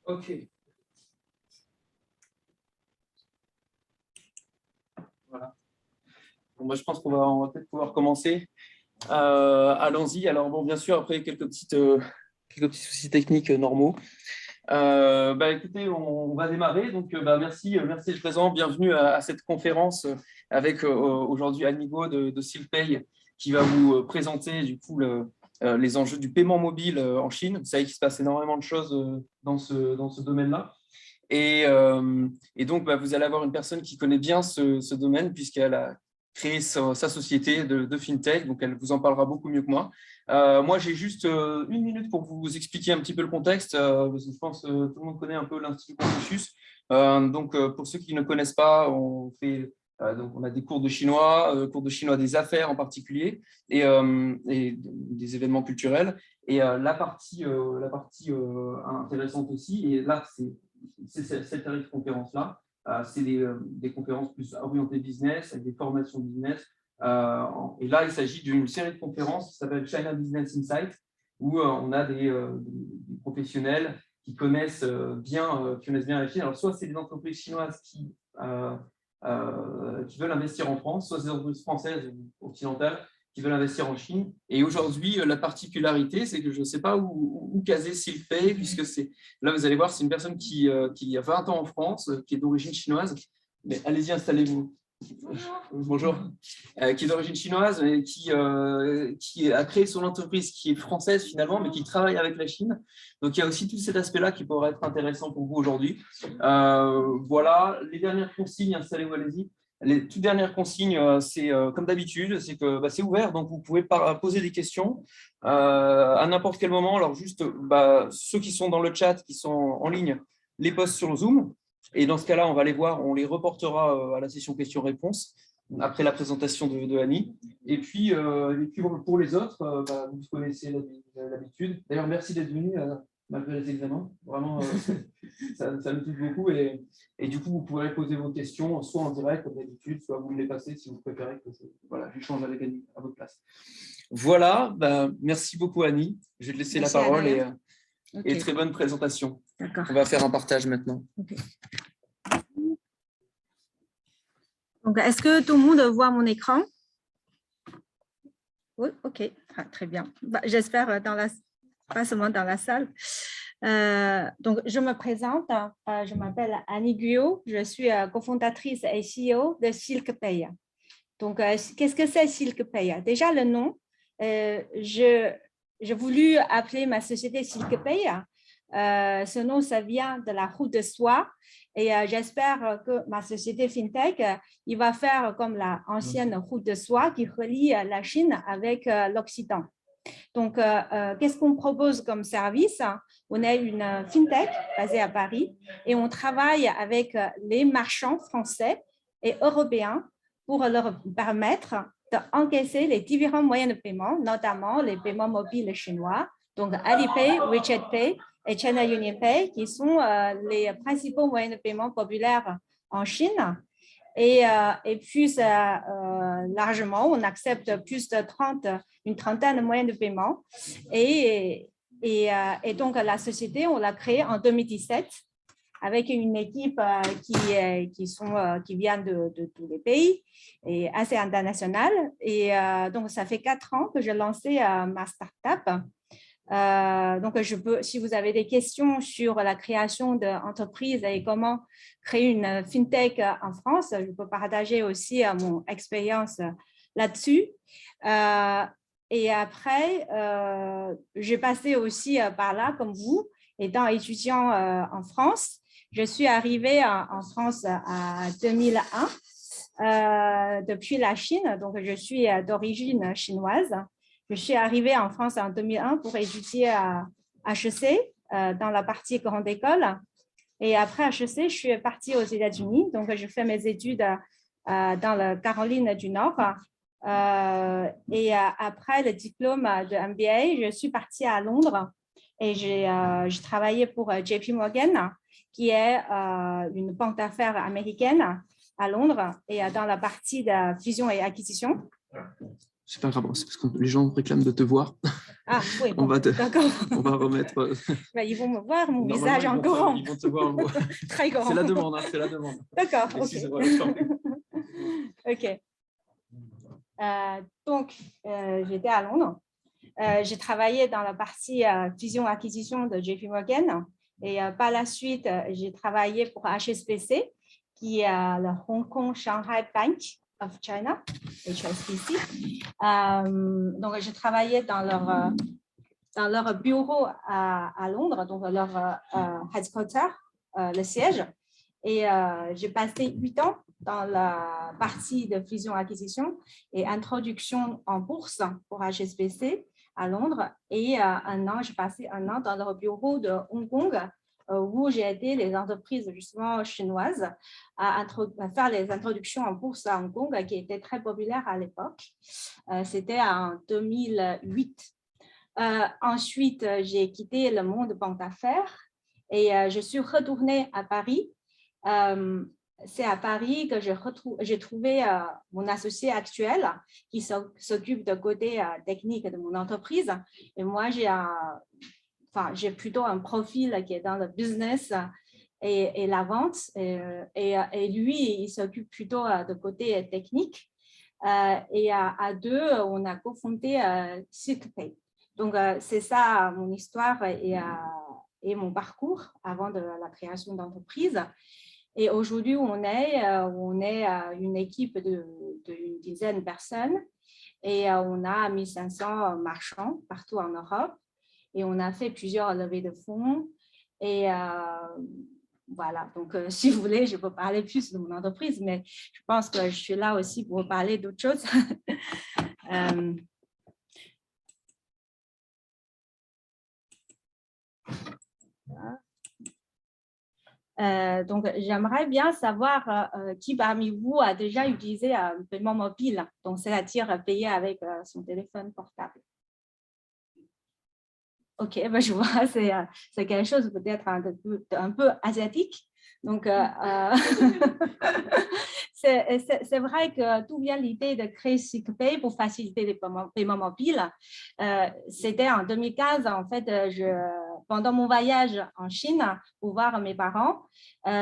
Ok. Voilà. Bon, bah, je pense on va peut-être pouvoir commencer. Allons-y. Alors, bon, bien sûr, après quelques petits soucis techniques normaux. Écoutez, on va démarrer. Donc, merci d'être présent. Bienvenue à cette conférence avec aujourd'hui Annie Gaud de Silpay qui va vous présenter du coup les enjeux du paiement mobile en Chine. Vous savez qu'il se passe énormément de choses dans ce domaine-là. Et donc, vous allez avoir une personne qui connaît bien ce domaine puisqu'elle a créé sa société de FinTech. Donc, elle vous en parlera beaucoup mieux que moi. Moi, j'ai juste une minute pour vous expliquer un petit peu le contexte, parce que je pense que tout le monde connaît un peu l'Institut Confucius. Pour ceux qui ne connaissent pas, on a des cours de chinois des affaires en particulier, et des événements culturels. Et la partie intéressante aussi, et là, c'est cette tarif conférence-là, c'est des conférences plus orientées business, avec des formations business. Et là, il s'agit d'une série de conférences qui s'appelle China Business Insight, où on a des professionnels qui connaissent bien la Chine. Alors, soit c'est des entreprises chinoises qui veulent investir en France, soit des entreprises françaises ou occidentales qui veulent investir en Chine. Et aujourd'hui, la particularité, c'est que je ne sais pas où caser Silpay, puisque là, vous allez voir, c'est une personne qui a 20 ans en France, qui est d'origine chinoise. Mais allez-y, installez-vous. Bonjour. Qui est d'origine chinoise et qui a créé son entreprise qui est française finalement, mais qui travaille avec la Chine. Donc, il y a aussi tout cet aspect-là qui pourrait être intéressant pour vous aujourd'hui. Voilà, les dernières consignes, installez-vous, allez-y. Les toutes dernières consignes, c'est comme d'habitude, c'est que c'est ouvert, donc vous pouvez poser des questions à n'importe quel moment. Alors juste, ceux qui sont dans le chat, qui sont en ligne, les postent sur Zoom. Et dans ce cas-là, on va les voir, on les reportera à la session questions-réponses après la présentation de Annie. Et puis pour les autres, vous connaissez l'habitude. D'ailleurs, merci d'être venu malgré les examens. Vraiment, ça me touche beaucoup. Et du coup, vous pourrez poser vos questions, soit en direct, comme d'habitude, soit vous me les passez si vous préférez que j'échange avec Annie à votre place. Voilà, merci beaucoup Annie. Je vais te laisser la parole et très bonne présentation. On va faire un partage maintenant. Okay. Donc, est-ce que tout le monde voit mon écran? Oui, ok, très bien. J'espère pas seulement dans la salle. Donc, je me présente. Je m'appelle Annie Guillot. Je suis cofondatrice et CEO de Silpay. Donc, qu'est-ce que c'est Silpay? Déjà, le nom, j'ai voulu appeler ma société Silpay. Ce nom, ça vient de la route de soie. Et j'espère que ma société FinTech, il va faire comme la ancienne route de soie qui relie la Chine avec l'Occident. Donc, qu'est-ce qu'on propose comme service? On est une FinTech basée à Paris et on travaille avec les marchands français et européens pour leur permettre d'encaisser les différents moyens de paiement, notamment les paiements mobiles chinois, donc Alipay, WeChat Pay et China UnionPay, qui sont les principaux moyens de paiement populaires en Chine. Et puis, largement, on accepte plus de une trentaine de moyens de paiement. Et donc, la société, on l'a créée en 2017 avec une équipe qui vient de tous les pays et assez internationale. Et donc, ça fait 4 ans que j'ai lancé ma start-up. Donc, si vous avez des questions sur la création d'entreprises et comment créer une FinTech en France, je peux partager aussi mon expérience là-dessus. Et après, j'ai passé aussi par là, comme vous, étant étudiant en France. Je suis arrivée en France en 2001 depuis la Chine, donc je suis d'origine chinoise. Je suis arrivée en France en 2001 pour étudier à HEC dans la partie grande école. Et après HEC, je suis partie aux États-Unis. Donc, je fais mes études dans la Caroline du Nord. Et après le diplôme de MBA, je suis partie à Londres et j'ai travaillé pour JP Morgan, qui est une banque d'affaires américaine à Londres et dans la partie de fusion et acquisition. C'est pas grave, c'est parce que les gens réclament de te voir. Ah oui, On bon, va d'accord. on va remettre. Ils vont me voir mon Normalement, visage en grand. ils vont te voir. Très grand. C'est la demande, hein, c'est la demande. D'accord, ok. Excusez-moi, je t'en prie. Ok. Donc, j'étais à Londres. J'ai travaillé dans la partie fusion-acquisition de JP Morgan et par la suite, j'ai travaillé pour HSBC, qui est le Hong Kong Shanghai Bank of China, HSBC. Donc, j'ai travaillé dans leur bureau à Londres, donc leur headquarter, le siège. Et j'ai passé 8 ans dans la partie de fusion-acquisition et introduction en bourse pour HSBC à Londres. Et j'ai passé un an dans leur bureau de Hong Kong où j'ai aidé les entreprises justement chinoises à faire les introductions en bourse à Hong Kong qui étaient très populaires à l'époque. C'était en 2008. Ensuite, j'ai quitté le monde banque d'affaires et je suis retournée à Paris. C'est à Paris que j'ai trouvé mon associé actuel qui s'occupe de côté technique de mon entreprise. Et moi, j'ai plutôt un profil qui est dans le business et la vente. Et lui, il s'occupe plutôt de côté technique. Et à deux, on a cofondé SilkPay. Donc, c'est ça mon histoire et mon parcours avant de la création d'entreprise. Et aujourd'hui, on est une équipe d'une dizaine de personnes et on a 1500 marchands partout en Europe. Et on a fait plusieurs levées de fonds. Et voilà, donc si vous voulez, je peux parler plus de mon entreprise, mais je pense que je suis là aussi pour parler d'autres choses. Donc, j'aimerais bien savoir qui parmi vous a déjà utilisé un paiement mobile, donc c'est-à-dire payer avec son téléphone portable. Ok, ben je vois, c'est quelque chose peut-être un peu asiatique. Donc, c'est vrai que tout vient l'idée de créer SilkPay pour faciliter les paiements mobiles. C'était en 2015, en fait, pendant mon voyage en Chine pour voir mes parents,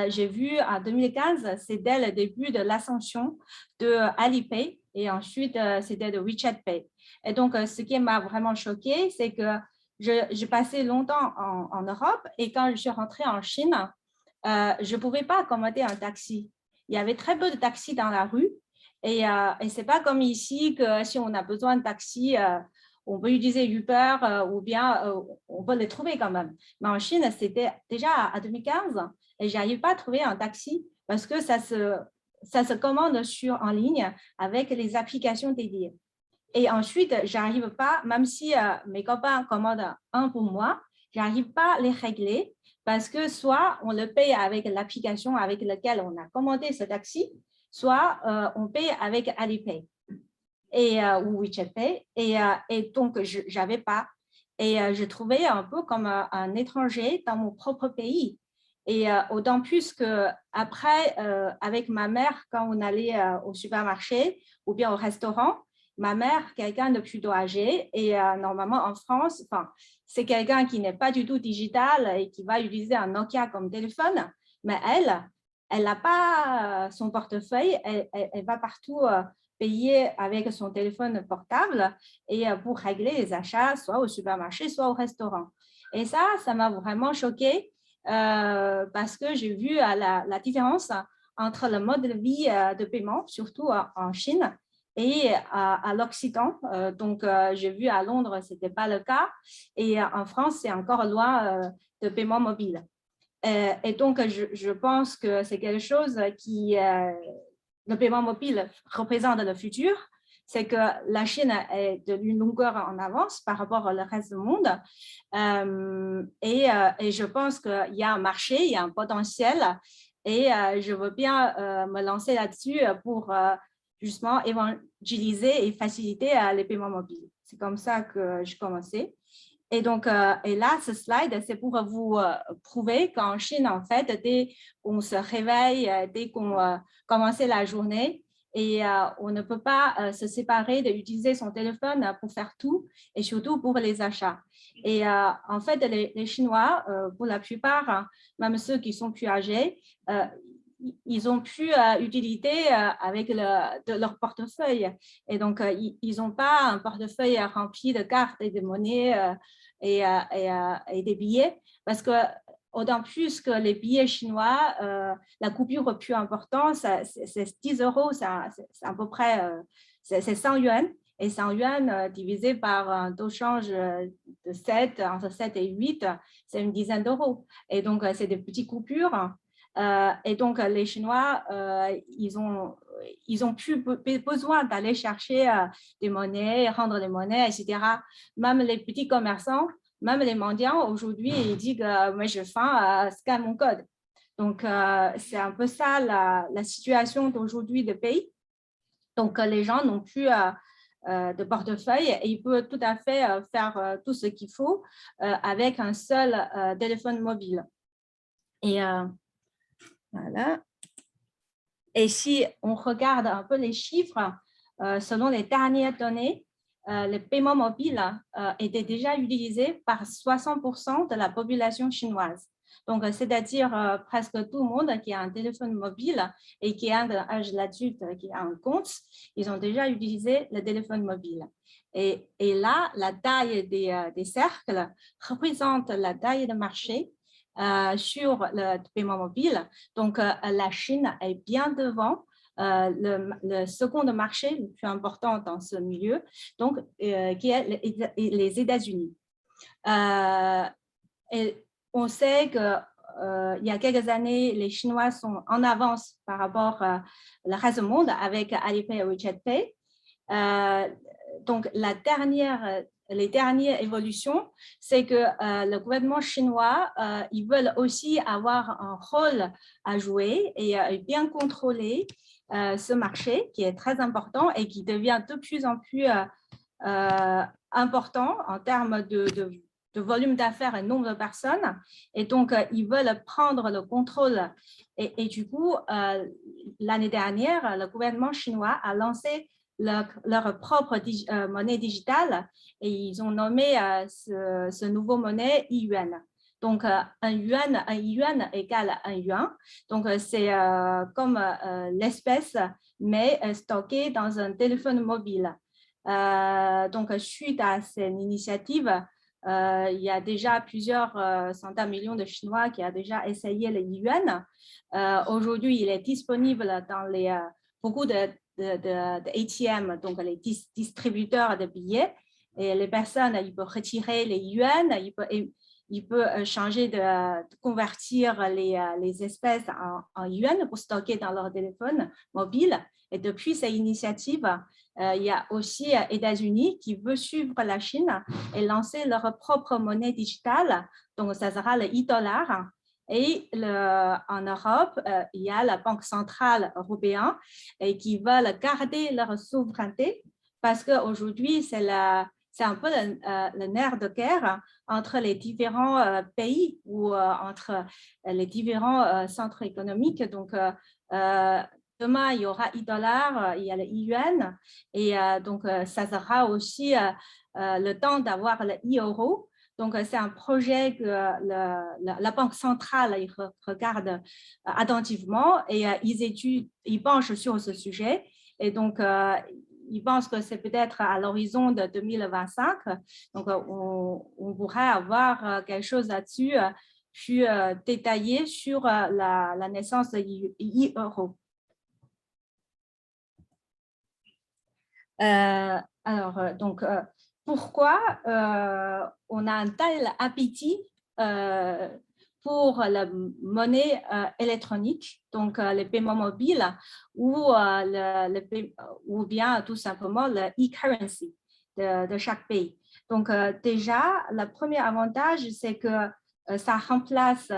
j'ai vu en 2015, c'était le début de l'ascension de Alipay et ensuite, c'était de WeChat Pay. Et donc, ce qui m'a vraiment choqué, c'est que j'ai passé longtemps en Europe et quand je suis rentrée en Chine, je ne pouvais pas commander un taxi. Il y avait très peu de taxis dans la rue et ce n'est pas comme ici que si on a besoin de taxi, on peut utiliser Uber ou bien on peut les trouver quand même. Mais en Chine, c'était déjà à 2015 et je n'arrive pas à trouver un taxi parce que ça se commande en ligne avec les applications dédiées. Et ensuite, je n'arrive pas, même si mes copains commandent un pour moi, je n'arrive pas à les régler parce que soit on le paye avec l'application avec laquelle on a commandé ce taxi, soit on paye avec Alipay ou WeChat Pay. Et donc, je n'avais pas. Et je trouvais un peu comme un étranger dans mon propre pays. Et autant plus qu'après, avec ma mère, quand on allait au supermarché ou bien au restaurant, ma mère, quelqu'un de plutôt âgé, et normalement en France, c'est quelqu'un qui n'est pas du tout digital et qui va utiliser un Nokia comme téléphone, mais elle n'a pas son portefeuille, elle va partout payer avec son téléphone portable et pour régler les achats, soit au supermarché, soit au restaurant. Et ça m'a vraiment choquée parce que j'ai vu la différence entre le mode de vie de paiement, surtout en Chine, et à l'Occident. Donc, j'ai vu à Londres, ce n'était pas le cas. Et en France, c'est encore loin de paiement mobile. Et donc, je pense que c'est quelque chose qui, le paiement mobile représente le futur. C'est que la Chine est d'une longueur en avance par rapport au reste du monde. Et je pense qu'il y a un marché, il y a un potentiel. Et je veux bien me lancer là-dessus pour justement évangéliser et faciliter les paiements mobiles. C'est comme ça que j'ai commencé. Et donc, et là, ce slide, c'est pour vous prouver qu'en Chine, en fait, dès qu'on se réveille, dès qu'on commence la journée, et on ne peut pas se séparer d'utiliser son téléphone pour faire tout et surtout pour les achats. Et en fait, les Chinois, pour la plupart, même ceux qui sont plus âgés, ils ont pu utilité avec leur portefeuille. Et donc, ils n'ont pas un portefeuille rempli de cartes et de monnaies et des billets, parce que d'autant plus que les billets chinois, la coupure plus importante, c'est 10 euros, c'est à peu près c'est 100 yuan. Et 100 yuan divisé par un taux de change de 7, entre 7 et 8, c'est une dizaine d'euros. Et donc, c'est des petites coupures. Et donc, les Chinois, ils ont plus besoin d'aller chercher des monnaies, rendre les monnaies, etc. Même les petits commerçants, même les mendiants, aujourd'hui, ils disent que moi, je faim, scanne mon code. Donc, c'est un peu ça la situation d'aujourd'hui du pays. Donc, les gens n'ont plus de portefeuille et ils peuvent tout à fait faire tout ce qu'il faut avec un seul téléphone mobile. Et voilà. Et si on regarde un peu les chiffres, selon les dernières données, le paiement mobile était déjà utilisé par 60% de la population chinoise. Donc, c'est-à-dire presque tout le monde qui a un téléphone mobile et qui a un âge adulte, qui a un compte, ils ont déjà utilisé le téléphone mobile. Et là, la taille des cercles représente la taille de marché sur le paiement mobile. Donc, la Chine est bien devant le second marché le plus important dans ce milieu, donc, qui est les États-Unis. Et on sait que il y a quelques années, les Chinois sont en avance par rapport au reste du monde avec Alipay et WeChat Pay. Donc, les dernières évolutions, c'est que le gouvernement chinois, ils veulent aussi avoir un rôle à jouer et bien contrôler ce marché qui est très important et qui devient de plus en plus important en termes de volume d'affaires et nombre de personnes. Et donc, ils veulent prendre le contrôle. Et du coup, l'année dernière, le gouvernement chinois a lancé leur propre monnaie digitale et ils ont nommé ce nouveau monnaie yuan. Donc, un yuan égale un yuan. Donc, c'est comme l'espèce, mais stocké dans un téléphone mobile. Donc, suite à cette initiative, il y a déjà plusieurs centaines de millions de Chinois qui ont déjà essayé le yuan. Aujourd'hui, il est disponible dans beaucoup de ATM, donc les distributeurs de billets. Et les personnes, ils peuvent retirer les yuan, ils peuvent changer de convertir les espèces en yuan pour stocker dans leur téléphone mobile. Et depuis cette initiative, il y a aussi les États-Unis qui veulent suivre la Chine et lancer leur propre monnaie digitale. Donc, ça sera le e-dollar. Et en Europe, il y a la Banque centrale européenne qui veulent garder leur souveraineté parce qu'aujourd'hui, c'est un peu le nerf de guerre entre les différents pays ou entre les différents centres économiques. Donc, demain, il y aura e-dollar, il y a le yuan et donc, ça sera aussi le temps d'avoir le e-euro. Donc, c'est un projet que la Banque centrale regarde attentivement et ils penchent sur ce sujet. Et donc, ils pensent que c'est peut-être à l'horizon de 2025. Donc, on pourrait avoir quelque chose là-dessus plus détaillé sur la naissance de l'e-euro. Alors, donc, pourquoi on a un tel appétit pour la monnaie électronique, donc les paiements mobiles ou bien tout simplement le e-currency de chaque pays. Donc, déjà, le premier avantage, c'est que ça remplace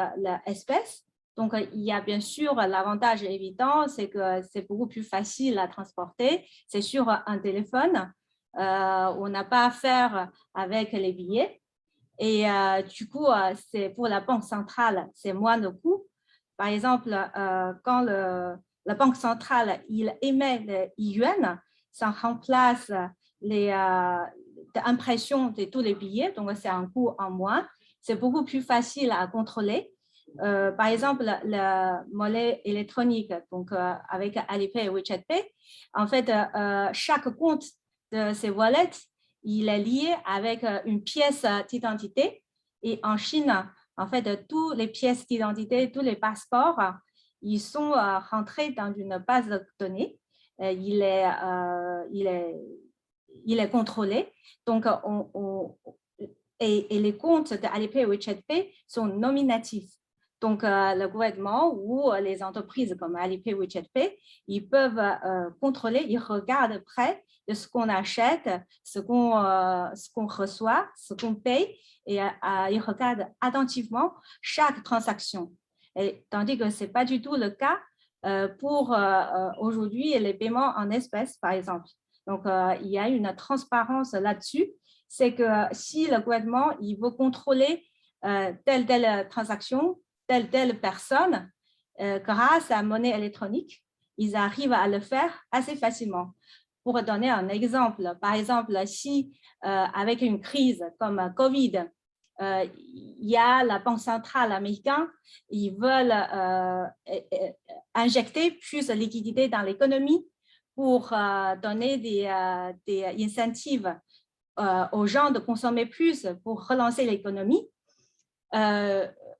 l'espèce. Donc, il y a bien sûr l'avantage évident, c'est que c'est beaucoup plus facile à transporter. C'est sur un téléphone. On n'a pas à faire avec les billets. Et du coup, c'est pour la banque centrale, c'est moins de coûts. Par exemple, quand la Banque centrale, il émet le yuan, ça remplace l'impression de tous les billets, donc c'est un coût en moins. C'est beaucoup plus facile à contrôler. Par exemple, la monnaie électronique, donc avec Alipay et WeChat Pay, en fait, chaque compte de ces wallets, il est lié avec une pièce d'identité. Et en Chine, en fait, toutes les pièces d'identité, tous les passeports, ils sont rentrés dans une base de données. Il est contrôlé. Donc, et les comptes de Alipay et WeChat Pay sont nominatifs. Donc, le gouvernement ou les entreprises comme Alipay ou WeChat Pay, ils peuvent contrôler, ils regardent près de ce qu'on achète, ce qu'on reçoit, ce qu'on paye, et ils regardent attentivement chaque transaction. Et, tandis que ce n'est pas du tout le cas pour aujourd'hui les paiements en espèces, par exemple. Donc, il y a une transparence là-dessus. C'est que si le gouvernement il veut contrôler telle transaction, telle personne, grâce à la monnaie électronique, ils arrivent à le faire assez facilement. Pour donner un exemple, par exemple, si avec une crise comme Covid, il y a la Banque centrale américaine, ils veulent injecter plus de liquidité dans l'économie pour donner des incentives aux gens de consommer plus pour relancer l'économie.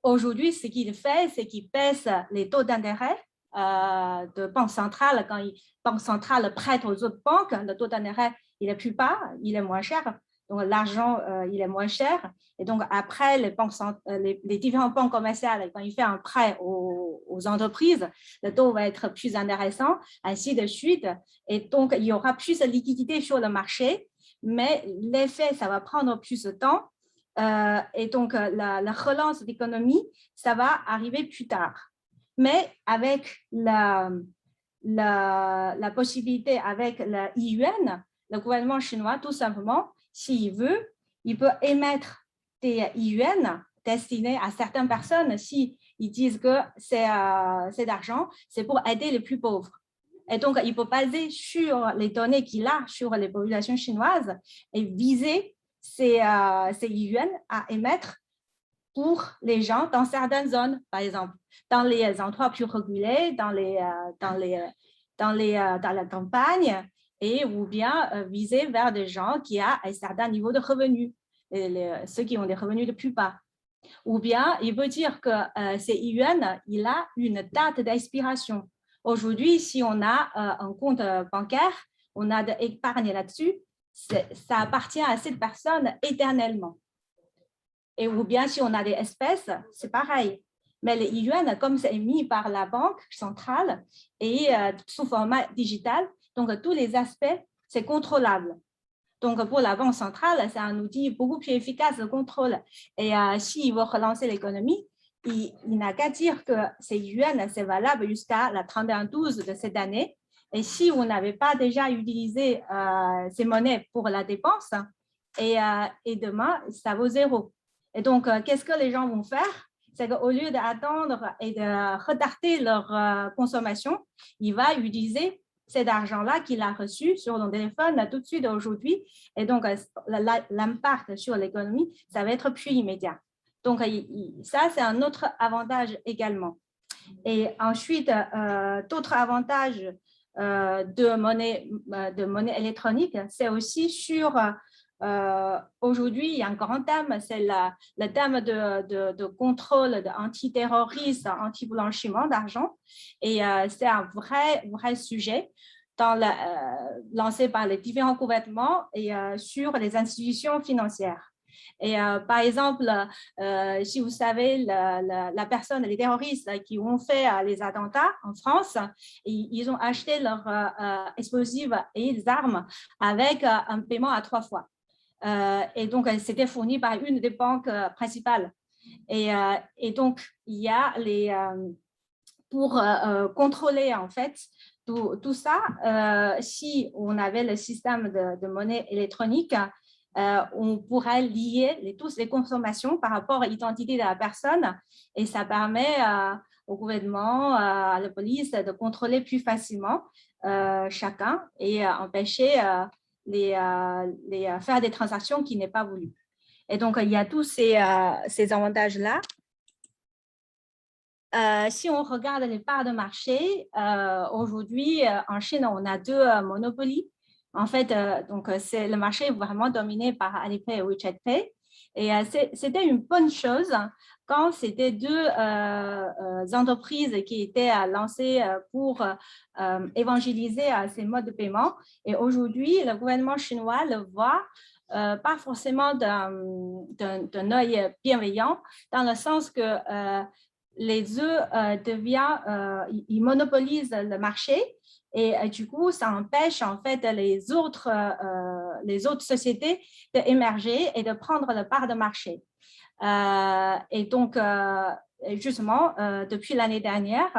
Aujourd'hui, ce qu'il fait, c'est qu'il baisse les taux d'intérêt de banque centrale. Quand la banque centrale prête aux autres banques, le taux d'intérêt, il est plus bas, il est moins cher. Donc, l'argent, il est moins cher. Et donc, après, les différentes banques commerciales, quand il fait un prêt aux entreprises, le taux va être plus intéressant, ainsi de suite. Et donc, il y aura plus de liquidité sur le marché, mais l'effet, ça va prendre plus de temps. Et donc, la relance de l'économie, ça va arriver plus tard. Mais avec la possibilité, avec le yuan, le gouvernement chinois, tout simplement, s'il veut, il peut émettre des yuan destinés à certaines personnes. S'ils disent que c'est d'argent, c'est pour aider les plus pauvres. Et donc, il peut baser sur les données qu'il a sur les populations chinoises et viser ces yuan à émettre pour les gens dans certaines zones, par exemple, dans les endroits plus reculés, dans la campagne, et ou bien viser vers des gens qui ont un certain niveau de revenus, ceux qui ont des revenus de plus bas. Ou bien, il veut dire que ces yuan, il a une date d'expiration. Aujourd'hui, si on a un compte bancaire, on a de l'épargne là-dessus, ça appartient à cette personne éternellement. Et ou bien si on a des espèces, c'est pareil. Mais les yuan, comme c'est émis par la banque centrale et sous format digital, donc tous les aspects, c'est contrôlable. Donc, pour la Banque centrale, c'est un outil beaucoup plus efficace de contrôle. Et s'il veut relancer l'économie, il n'a qu'à dire que ces yuan, c'est valable jusqu'à la 31/12 de cette année. Et si vous n'avez pas déjà utilisé ces monnaies pour la dépense, et demain, ça vaut 0. Et donc, qu'est-ce que les gens vont faire? C'est qu'au lieu d'attendre et de retarder leur consommation, il va utiliser cet argent-là qu'il a reçu sur son téléphone tout de suite aujourd'hui. Et donc, l'impact sur l'économie, ça va être plus immédiat. Donc, ça, c'est un autre avantage également. Et ensuite, d'autres avantages de monnaie électronique, c'est aussi sur... aujourd'hui, il y a un grand thème, c'est le thème de contrôle, d'antiterrorisme, anti-blanchiment d'argent. Et c'est un vrai sujet lancé par les différents gouvernements et sur les institutions financières. Et par exemple, si vous savez, la personne, les terroristes qui ont fait les attentats en France, ils ont acheté leurs explosifs et les armes avec un paiement à 3 fois. Et donc, c'était fourni par une des banques principales. Et donc, il y a pour contrôler en fait tout ça, si on avait le système de monnaie électronique, on pourrait lier tous les consommations par rapport à l'identité de la personne et ça permet au gouvernement, à la police de contrôler plus facilement chacun et empêcher faire des transactions qui n'est pas voulu. Et donc, il y a tous ces avantages-là. Si on regarde les parts de marché, aujourd'hui, en Chine, on a 2 monopolies. En fait, le marché est vraiment dominé par Alipay et WeChat Pay. Et c'était une bonne chose quand c'était 2 entreprises qui étaient lancées pour évangéliser ces modes de paiement. Et aujourd'hui, le gouvernement chinois le voit pas forcément d'un œil bienveillant, dans le sens que les ils monopolisent le marché et du coup, ça empêche en fait les autres sociétés d'émerger et de prendre la part de marché. Et donc, justement, depuis l'année dernière,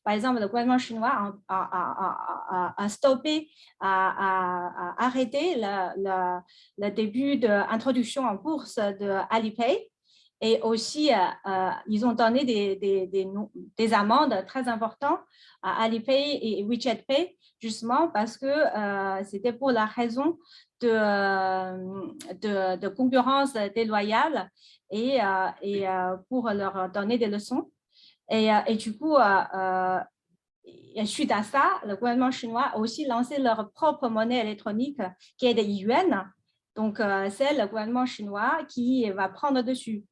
par exemple, le gouvernement chinois a stoppé, a arrêté le début d'introduction en bourse de Alipay. Et aussi, ils ont donné des amendes très importantes à Alipay et WeChat Pay, justement parce que c'était pour la raison de concurrence déloyale et pour leur donner des leçons. Et du coup, suite à ça, le gouvernement chinois a aussi lancé leur propre monnaie électronique qui est de yuan. Donc, c'est le gouvernement chinois qui va prendre dessus.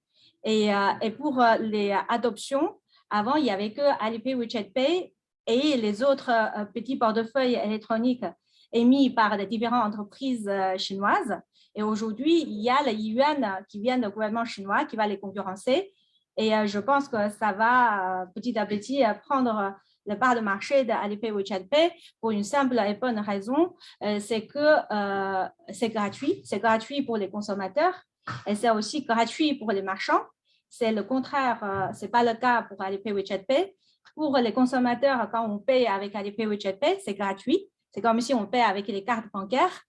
Et pour les adoptions, avant, il n'y avait que Alipay, WeChat Pay et les autres petits portefeuilles électroniques émis par les différentes entreprises chinoises. Et aujourd'hui, il y a le yuan qui vient du gouvernement chinois qui va les concurrencer. Et je pense que ça va petit à petit prendre la part de marché d'Alipay, WeChat Pay pour une simple et bonne raison, c'est que c'est gratuit pour les consommateurs. Et c'est aussi gratuit pour les marchands. C'est le contraire, ce n'est pas le cas pour Alipay WeChat Pay. Pour les consommateurs, quand on paye avec Alipay WeChat Pay, c'est gratuit. C'est comme si on paye avec les cartes bancaires,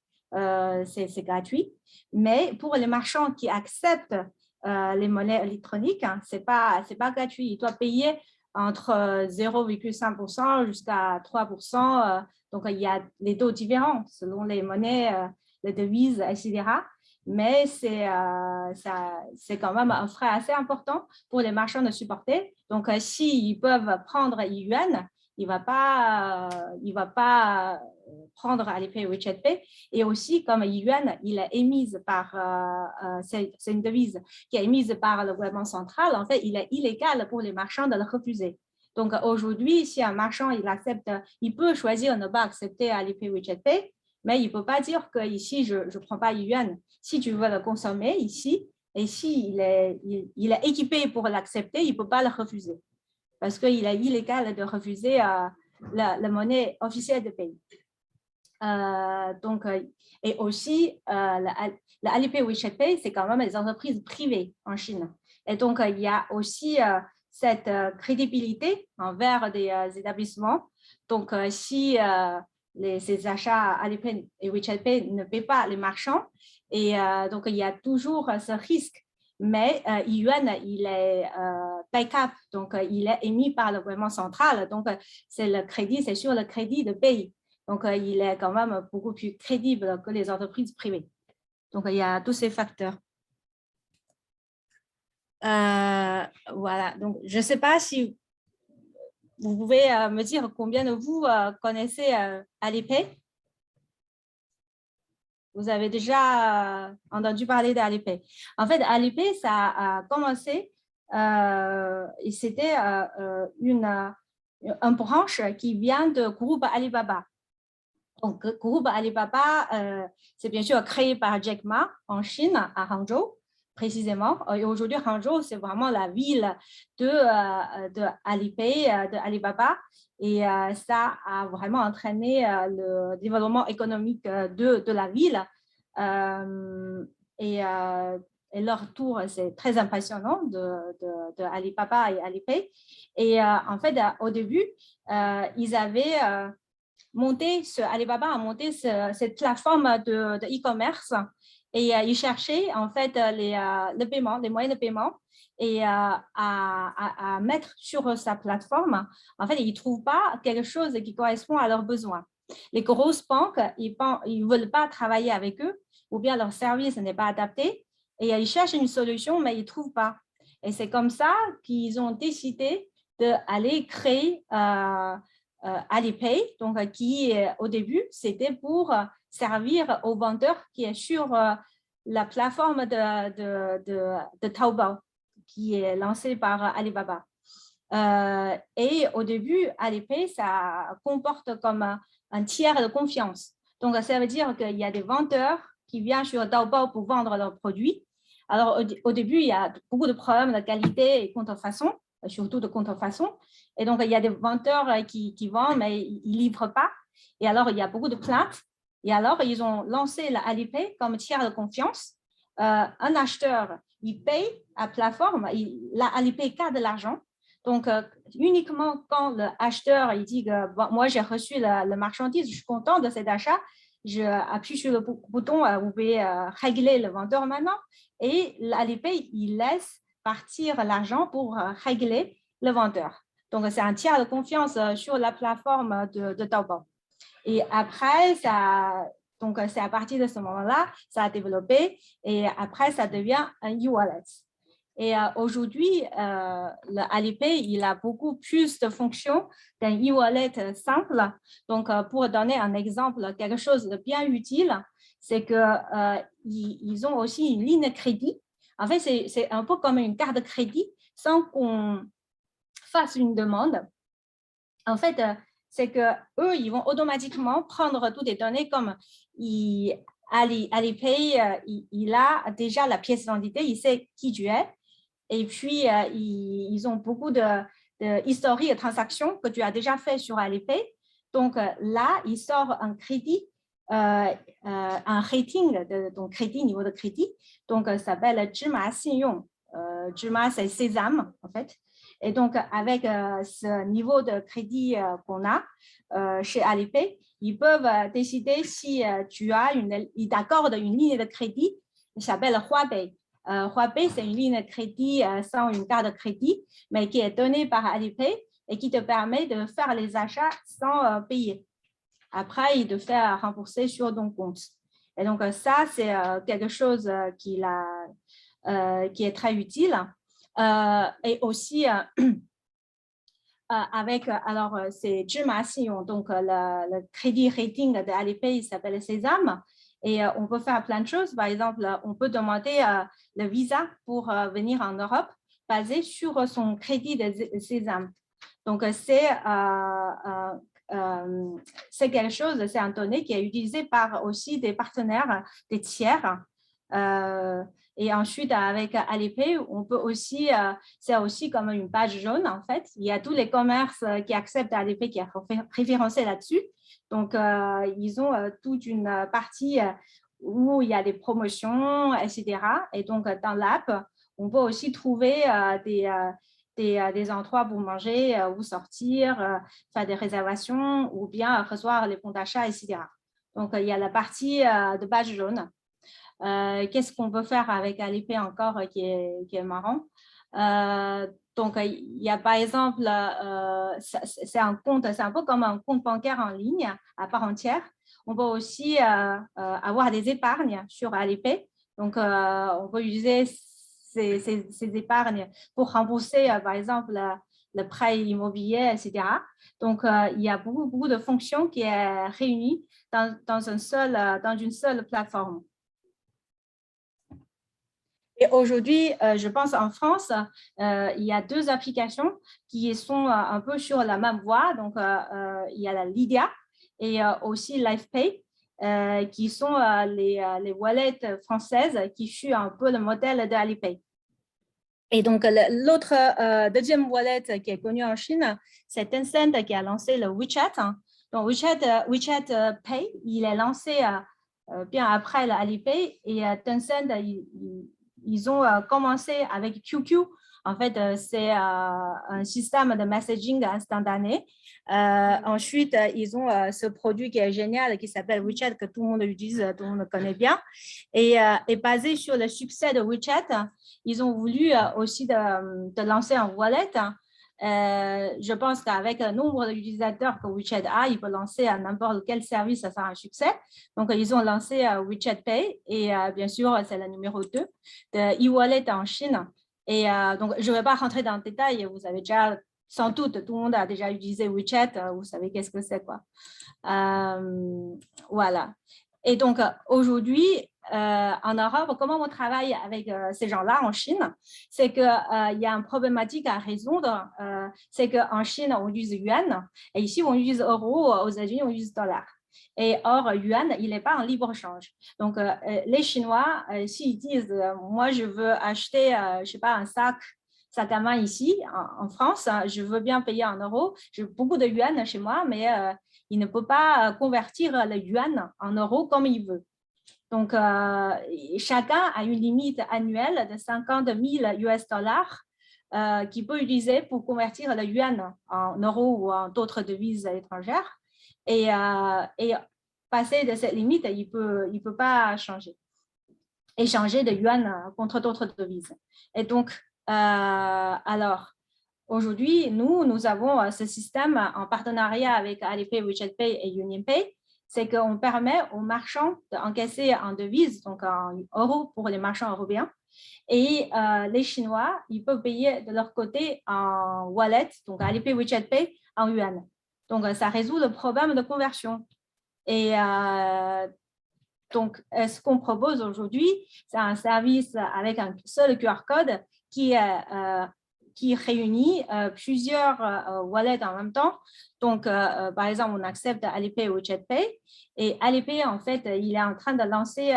c'est gratuit. Mais pour les marchands qui acceptent les monnaies électroniques, ce n'est pas gratuit. Ils doivent payer entre 0,5% jusqu'à 3%. Donc, il y a des taux différents selon les monnaies, les devises, etc. Mais c'est quand même un frais assez important pour les marchands de supporter. Donc, s'ils peuvent prendre yuan, il ne va pas prendre Alipay ou WeChat Pay. Et aussi, comme yuan, il est émise c'est une devise qui est émise par le gouvernement central, en fait, il est illégal pour les marchands de le refuser. Donc, aujourd'hui, si un marchand, il peut choisir de ne pas accepter Alipay ou WeChat Pay, mais il ne peut pas dire que ici, je ne prends pas yuan. Si tu veux le consommer ici, et s'il est équipé pour l'accepter, il ne peut pas le refuser. Parce qu'il est illégal de refuser la monnaie officielle du pays. Et aussi, l'Alipay WeChat Pay, c'est quand même des entreprises privées en Chine. Et donc, il y a aussi cette crédibilité envers des établissements. Donc, si ces achats Alipay et WeChat Pay ne paient pas les marchands, et donc il y a toujours ce risque. Mais yuan, il est backup, donc il est émis par le gouvernement central. Donc, c'est sur le crédit de pays. Donc, il est quand même beaucoup plus crédible que les entreprises privées. Donc, il y a tous ces facteurs. Voilà. Donc, je ne sais pas si vous pouvez me dire combien de vous connaissez Alipay. Vous avez déjà entendu parler d'Alipay. En fait, Alipay, ça a commencé et c'était une branche qui vient de groupe Alibaba. Donc, groupe Alibaba, c'est bien sûr créé par Jack Ma en Chine, à Hangzhou, précisément. Et aujourd'hui, Hangzhou, c'est vraiment la ville de Alipay, de Alibaba. Et ça a vraiment entraîné le développement économique de la ville. Et leur tour, c'est très impressionnant de Alibaba et Alipay. Et en fait, au début, ils avaient Alibaba a monté cette plateforme de e-commerce et ils cherchaient en fait le paiement, les moyens de paiement et à mettre sur sa plateforme. En fait, ils ne trouvent pas quelque chose qui correspond à leurs besoins. Les grosses banques, ils ne veulent pas travailler avec eux ou bien leur service n'est pas adapté et ils cherchent une solution, mais ils ne trouvent pas. Et c'est comme ça qu'ils ont décidé d'aller créer Alipay, donc qui au début, c'était pour servir aux vendeurs qui est sur la plateforme de Taobao, qui est lancée par Alibaba. Et au début, Alipay, ça comporte comme un tiers de confiance. Donc, ça veut dire qu'il y a des vendeurs qui viennent sur Taobao pour vendre leurs produits. Alors, au début, il y a beaucoup de problèmes de qualité et contrefaçon, surtout de contrefaçon. Et donc, il y a des vendeurs qui vendent, mais ils ne livrent pas. Et alors, il y a beaucoup de plaintes. Et alors, ils ont lancé l'Alipay comme tiers de confiance. Un acheteur, il paye à la plateforme, l'Alipay garde de l'argent. Donc, uniquement quand l'acheteur il dit que bon, moi, j'ai reçu le marchandise, je suis content de cet achat, je appuie sur le bouton, vous pouvez régler le vendeur maintenant. Et l'Alipay, il laisse partir l'argent pour régler le vendeur. Donc, c'est un tiers de confiance sur la plateforme de Taobao. Et après, donc, c'est à partir de ce moment-là, ça a développé et après, ça devient un e-wallet. Et aujourd'hui, l'Alipay, il a beaucoup plus de fonctions qu'un e-wallet simple. Donc, pour donner un exemple, quelque chose de bien utile, c'est qu'ils ont aussi une ligne de crédit. En fait, c'est un peu comme une carte de crédit sans qu'on fasse une demande. En fait, c'est qu'eux, ils vont automatiquement prendre toutes les données comme Alipay, il a déjà la pièce d'identité, il sait qui tu es. Et puis, ils ont beaucoup de historique de transactions que tu as déjà fait sur Alipay. Donc, là, il sort un crédit, un rating de ton crédit, niveau de crédit. Donc, ça s'appelle Zhima Xingyong. Zhima, c'est sésame, en fait. Et donc, avec ce niveau de crédit qu'on a chez Alipay, ils peuvent décider si ils t'accordent une ligne de crédit qui s'appelle Huabei. Huabei, c'est une ligne de crédit sans une carte de crédit, mais qui est donnée par Alipay et qui te permet de faire les achats sans payer. Après, et de faire rembourser sur ton compte. Et donc, ça, c'est quelque chose qui est très utile. Et aussi, avec, alors, c'est Zhima Xingyong, donc le crédit rating de Alipay s'appelle Sésame. Et on peut faire plein de choses. Par exemple, on peut demander le visa pour venir en Europe basé sur son crédit de Sésame. Donc, c'est quelque chose, c'est un donné qui est utilisé par aussi des partenaires, des tiers. Et ensuite, avec Alipay, on peut aussi, c'est aussi comme une page jaune, en fait. Il y a tous les commerces qui acceptent Alipay qui est référencé là-dessus. Donc, ils ont toute une partie où il y a des promotions, etc. Et donc, dans l'app, on peut aussi trouver des endroits pour manger ou sortir, faire des réservations ou bien recevoir les bons d'achat, etc. Donc, il y a la partie de page jaune. Qu'est-ce qu'on peut faire avec Alipay encore qui est marrant? Donc, il y a par exemple, c'est un compte, c'est un peu comme un compte bancaire en ligne à part entière. On peut aussi avoir des épargnes sur Alipay. Donc, on peut utiliser ces épargnes pour rembourser, par exemple, le prêt immobilier, etc. Donc, il y a beaucoup de fonctions qui sont réunies dans une seule plateforme. Et aujourd'hui, je pense en France, il y a deux applications qui sont un peu sur la même voie. Donc, il y a la Lydia et aussi LifePay, qui sont les wallets françaises qui suivent un peu le modèle de Alipay. Et donc, l'autre deuxième wallet qui est connu en Chine, c'est Tencent qui a lancé le WeChat. Donc, WeChat Pay, il est lancé bien après Alipay et Tencent, ils ont commencé avec QQ En fait, c'est un système de messaging instantané. Ensuite, ils ont ce produit qui est génial, qui s'appelle WeChat, que tout le monde utilise, tout le monde connaît bien. Et basé sur le succès de WeChat, ils ont voulu aussi de lancer un wallet. Je pense qu'avec le nombre d'utilisateurs que WeChat a, il peut lancer à n'importe quel service, ça sera un succès. Donc, ils ont lancé WeChat Pay et bien sûr, c'est le numéro 2 de e-wallet en Chine. Et donc, je ne vais pas rentrer dans le détail. Vous avez déjà, sans doute, tout le monde a déjà utilisé WeChat. Vous savez qu'est-ce que c'est, quoi. Voilà. Et donc, aujourd'hui, en Europe, comment on travaille avec ces gens-là en Chine, c'est qu'il y a une problématique à résoudre. C'est qu'en Chine, on utilise yuan, et ici, on utilise euro, aux États-Unis, on utilise dollar. Et or, yuan, il n'est pas en libre-échange. Donc, les Chinois, s'ils disent, moi, je veux acheter, je ne sais pas, un sac à main ici, en France, je veux bien payer en euros, j'ai beaucoup de yuan chez moi, mais il ne peut pas convertir le yuan en euros comme il veut. Donc, chacun a une limite annuelle de 50 000 US dollars qu'il peut utiliser pour convertir le yuan en euros ou en d'autres devises étrangères. Et passer de cette limite, il peut pas échanger de yuan contre d'autres devises. Et donc, alors, aujourd'hui, nous avons ce système en partenariat avec Alipay, WeChat Pay et UnionPay. C'est qu'on permet aux marchands d'encaisser en devises, donc en euros pour les marchands européens. Et les Chinois, ils peuvent payer de leur côté en wallet, donc Alipay, WeChat Pay, en yuan. Donc, ça résout le problème de conversion. Et donc, ce qu'on propose aujourd'hui, c'est un service avec un seul QR code qui réunit plusieurs wallets en même temps. Donc, par exemple, on accepte Alipay ou WeChat Pay. Et Alipay, en fait, il est en train de lancer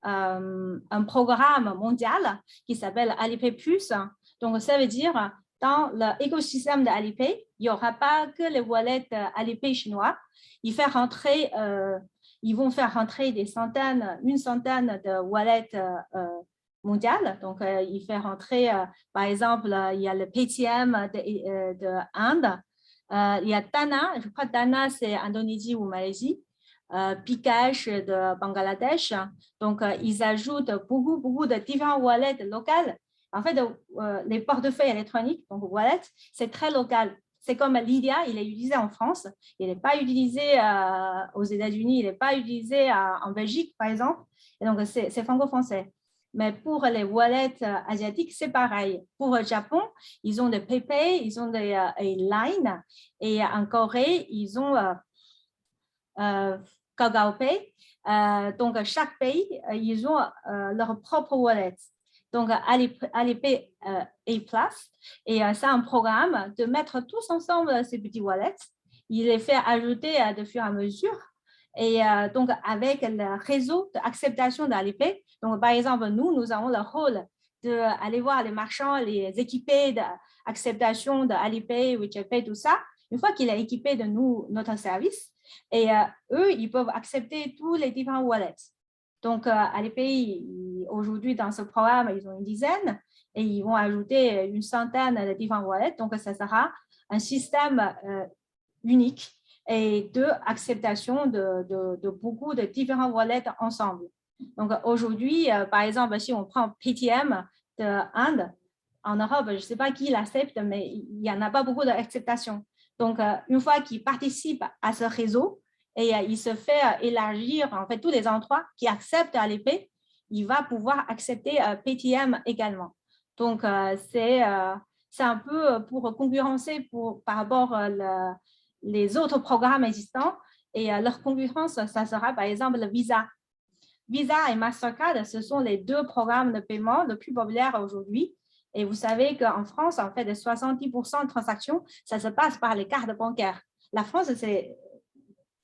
un programme mondial qui s'appelle Alipay Plus. Donc, ça veut dire, dans l'écosystème d'Alipay, il n'y aura pas que les wallets Alipay chinois. Ils vont faire rentrer une centaine de wallets mondiales. Donc, il fait rentrer, par exemple, il y a le PTM de Inde, il y a Dana, je crois que Dana, c'est Indonésie ou Malaisie, Bcash de Bangladesh. Donc, ils ajoutent beaucoup de différents wallets locaux. En fait, les portefeuilles électroniques, donc wallets, c'est très local. C'est comme Lydia, il est utilisé en France, il n'est pas utilisé aux États-Unis, il n'est pas utilisé en Belgique, par exemple. Et donc, c'est franco-français. Mais pour les wallets asiatiques, c'est pareil. Pour le Japon, ils ont des PayPay, ils ont des Line. Et en Corée, ils ont Kakao Pay. Donc, chaque pays, ils ont leur propre wallet. Donc, Alipay A+. Et c'est un programme de mettre tous ensemble ces petits wallets. Il les fait ajouter de fur et à mesure. Et donc, avec le réseau d'acceptation d'Alipay, donc, par exemple, nous avons le rôle d'aller voir les marchands, les équiper d'acceptation d'Alipay, WeChat Pay, tout ça. Une fois qu'il est équipé de notre service, et eux, ils peuvent accepter tous les différents wallets. Donc, Alipay, aujourd'hui, dans ce programme, ils ont une dizaine et ils vont ajouter une centaine de différents wallets. Donc, ça sera un système unique et de acceptation de beaucoup de différents wallets ensemble. Donc, aujourd'hui, par exemple, si on prend PTM d'Inde, en Europe, je ne sais pas qui l'accepte, mais il n'y en a pas beaucoup d'acceptation. Donc, une fois qu'ils participent à ce réseau, et il se fait élargir en fait tous les endroits qui acceptent Alipay, il va pouvoir accepter PTM également. Donc, c'est un peu pour concurrencer par rapport les autres programmes existants et leur concurrence, ça sera par exemple le Visa. Visa et Mastercard, ce sont les deux programmes de paiement les plus populaires aujourd'hui. Et vous savez qu'en France, en fait, de 70% de transactions, ça se passe par les cartes bancaires. La France,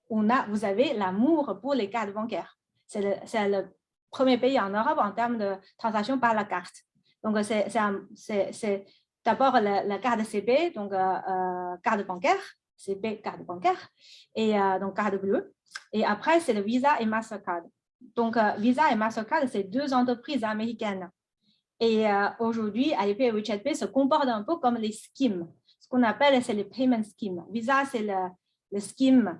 vous avez l'amour pour les cartes bancaires. C'est le premier pays en Europe en termes de transactions par la carte. Donc, c'est d'abord la carte CP, donc carte bancaire, CP, carte bancaire, et donc carte bleue. Et après, c'est le Visa et Mastercard. Donc, Visa et Mastercard, c'est deux entreprises américaines. Et aujourd'hui, Alipay et WeChat Pay se comportent un peu comme les schemes. Ce qu'on appelle, c'est les payment schemes. Visa, c'est le scheme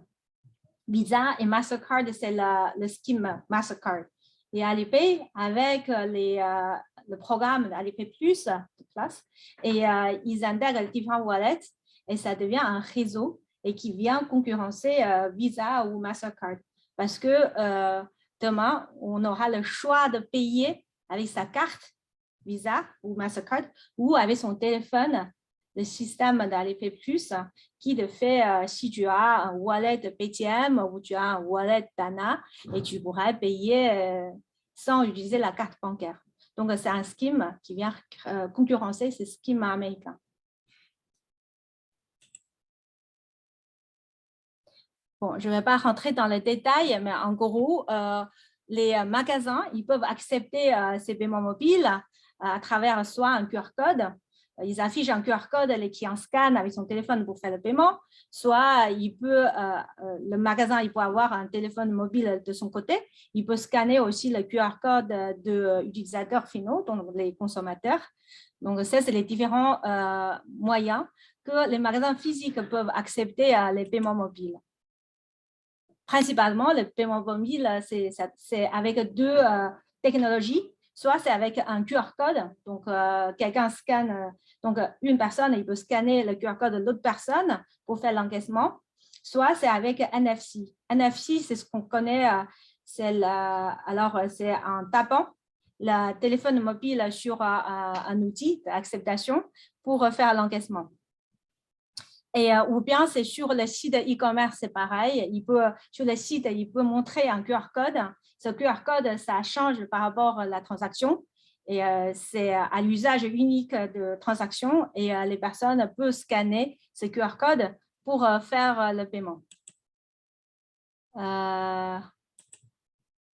Visa et Mastercard, c'est le scheme Mastercard. Et Alipay, avec le programme Alipay Plus, et ils intègrent différents wallets et ça devient un réseau et qui vient concurrencer Visa ou Mastercard. Parce que demain, on aura le choix de payer avec sa carte Visa ou Mastercard ou avec son téléphone, le système d'Alipay Plus qui te fait, si tu as un wallet PTM ou tu as un wallet Dana, et tu pourras payer sans utiliser la carte bancaire. Donc, c'est un scheme qui vient concurrencer ces schemes américains. Bon, je ne vais pas rentrer dans les détails, mais en gros, les magasins, ils peuvent accepter ces paiements mobiles à travers soit un QR code, ils affichent un QR code, les clients scannent avec son téléphone pour faire le paiement, soit le magasin il peut avoir un téléphone mobile de son côté, il peut scanner aussi le QR code de utilisateurs finaux, donc les consommateurs. Donc, ça, c'est les différents moyens que les magasins physiques peuvent accepter les paiements mobiles. Principalement, le paiement mobile, c'est avec deux technologies. Soit c'est avec un QR code, donc quelqu'un scanne, donc une personne, il peut scanner le QR code de l'autre personne pour faire l'encaissement. Soit c'est avec NFC. NFC, c'est ce qu'on connaît, alors c'est en tapant le téléphone mobile sur un outil d'acceptation pour faire l'encaissement. Ou bien c'est sur le site e-commerce, c'est pareil. Sur le site, il peut montrer un QR code. Ce QR code, ça change par rapport à la transaction. Et c'est à l'usage unique de transaction. Et les personnes peuvent scanner ce QR code pour faire le paiement.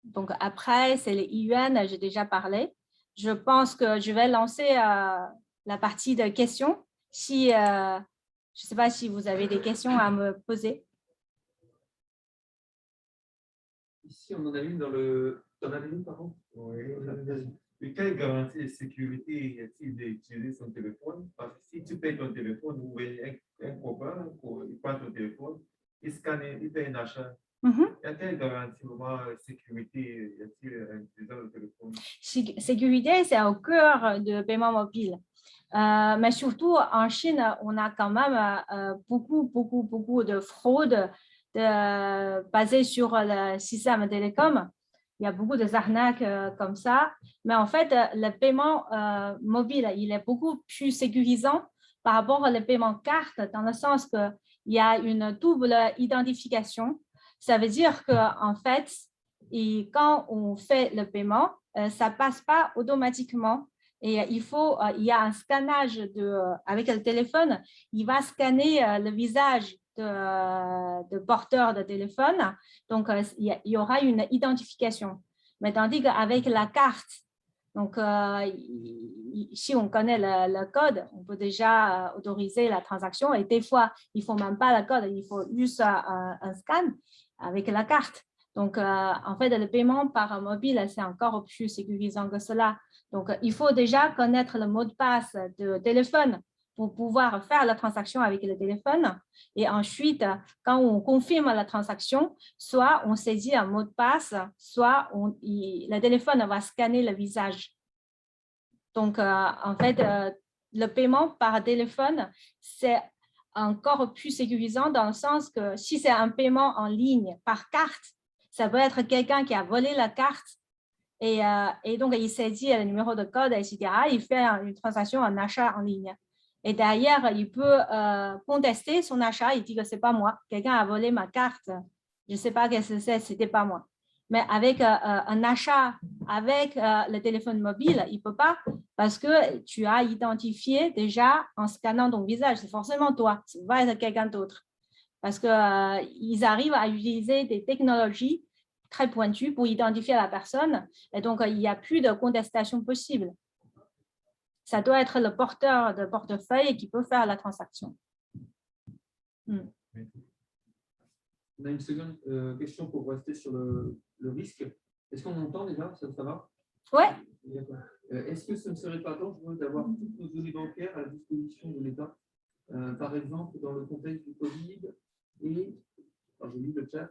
Donc après, c'est les yuan, j'ai déjà parlé. Je pense que je vais lancer la partie de questions. Si je ne sais pas si vous avez des questions à me poser. Ici, on en a une dans le... T'en avais une, pardon? Oui. Mais quelle garantie de sécurité y a-t-il d'utiliser son téléphone? Parce que si tu payes ton téléphone ou un copain, il prend ton téléphone, il scanne, il fait un achat. Y a quelle garantie de sécurité y a-t-il en utilisant le téléphone? Sécurité, c'est au cœur de paiement mobile. Mais surtout, en Chine, on a quand même beaucoup de fraudes basées sur le système télécom. Il y a beaucoup d'arnaques comme ça. Mais en fait, le paiement mobile, il est beaucoup plus sécurisant par rapport au paiement carte, dans le sens qu'il y a une double identification. Ça veut dire qu'en fait, quand on fait le paiement, ça ne passe pas automatiquement. Et il y a un scannage avec le téléphone, il va scanner le visage de porteur de téléphone. Donc, il y aura une identification. Mais tandis qu'avec la carte, donc, si on connaît le code, on peut déjà autoriser la transaction. Et des fois, il ne faut même pas le code, il faut juste un scan avec la carte. Donc, en fait, le paiement par mobile, c'est encore plus sécurisant que cela. Donc, il faut déjà connaître le mot de passe de téléphone pour pouvoir faire la transaction avec le téléphone. Et ensuite, quand on confirme la transaction, soit on saisit un mot de passe, soit le téléphone va scanner le visage. Donc, en fait, le paiement par téléphone, c'est encore plus sécurisant dans le sens que si c'est un paiement en ligne par carte, ça peut être quelqu'un qui a volé la carte et donc il saisit le numéro de code, etc. Il fait une transaction, un achat en ligne. Et derrière, il peut contester son achat. Il dit que ce n'est pas moi. Quelqu'un a volé ma carte. Je ne sais pas ce que c'est, ce n'était pas moi. Mais avec un achat avec le téléphone mobile, il ne peut pas parce que tu as identifié déjà en scannant ton visage. C'est forcément toi. Ce va être quelqu'un d'autre. Parce qu'ils arrivent à utiliser des technologies très pointues pour identifier la personne. Et donc, il n'y a plus de contestation possible. Ça doit être le porteur de portefeuille qui peut faire la transaction. On a une seconde question pour rester sur le risque. Est-ce qu'on entend déjà? Ça va? Ouais. D'accord. Est-ce que ce ne serait pas dangereux d'avoir toutes nos données bancaires à la disposition de l'État, par exemple dans le contexte du Covid et, alors je lis le chat,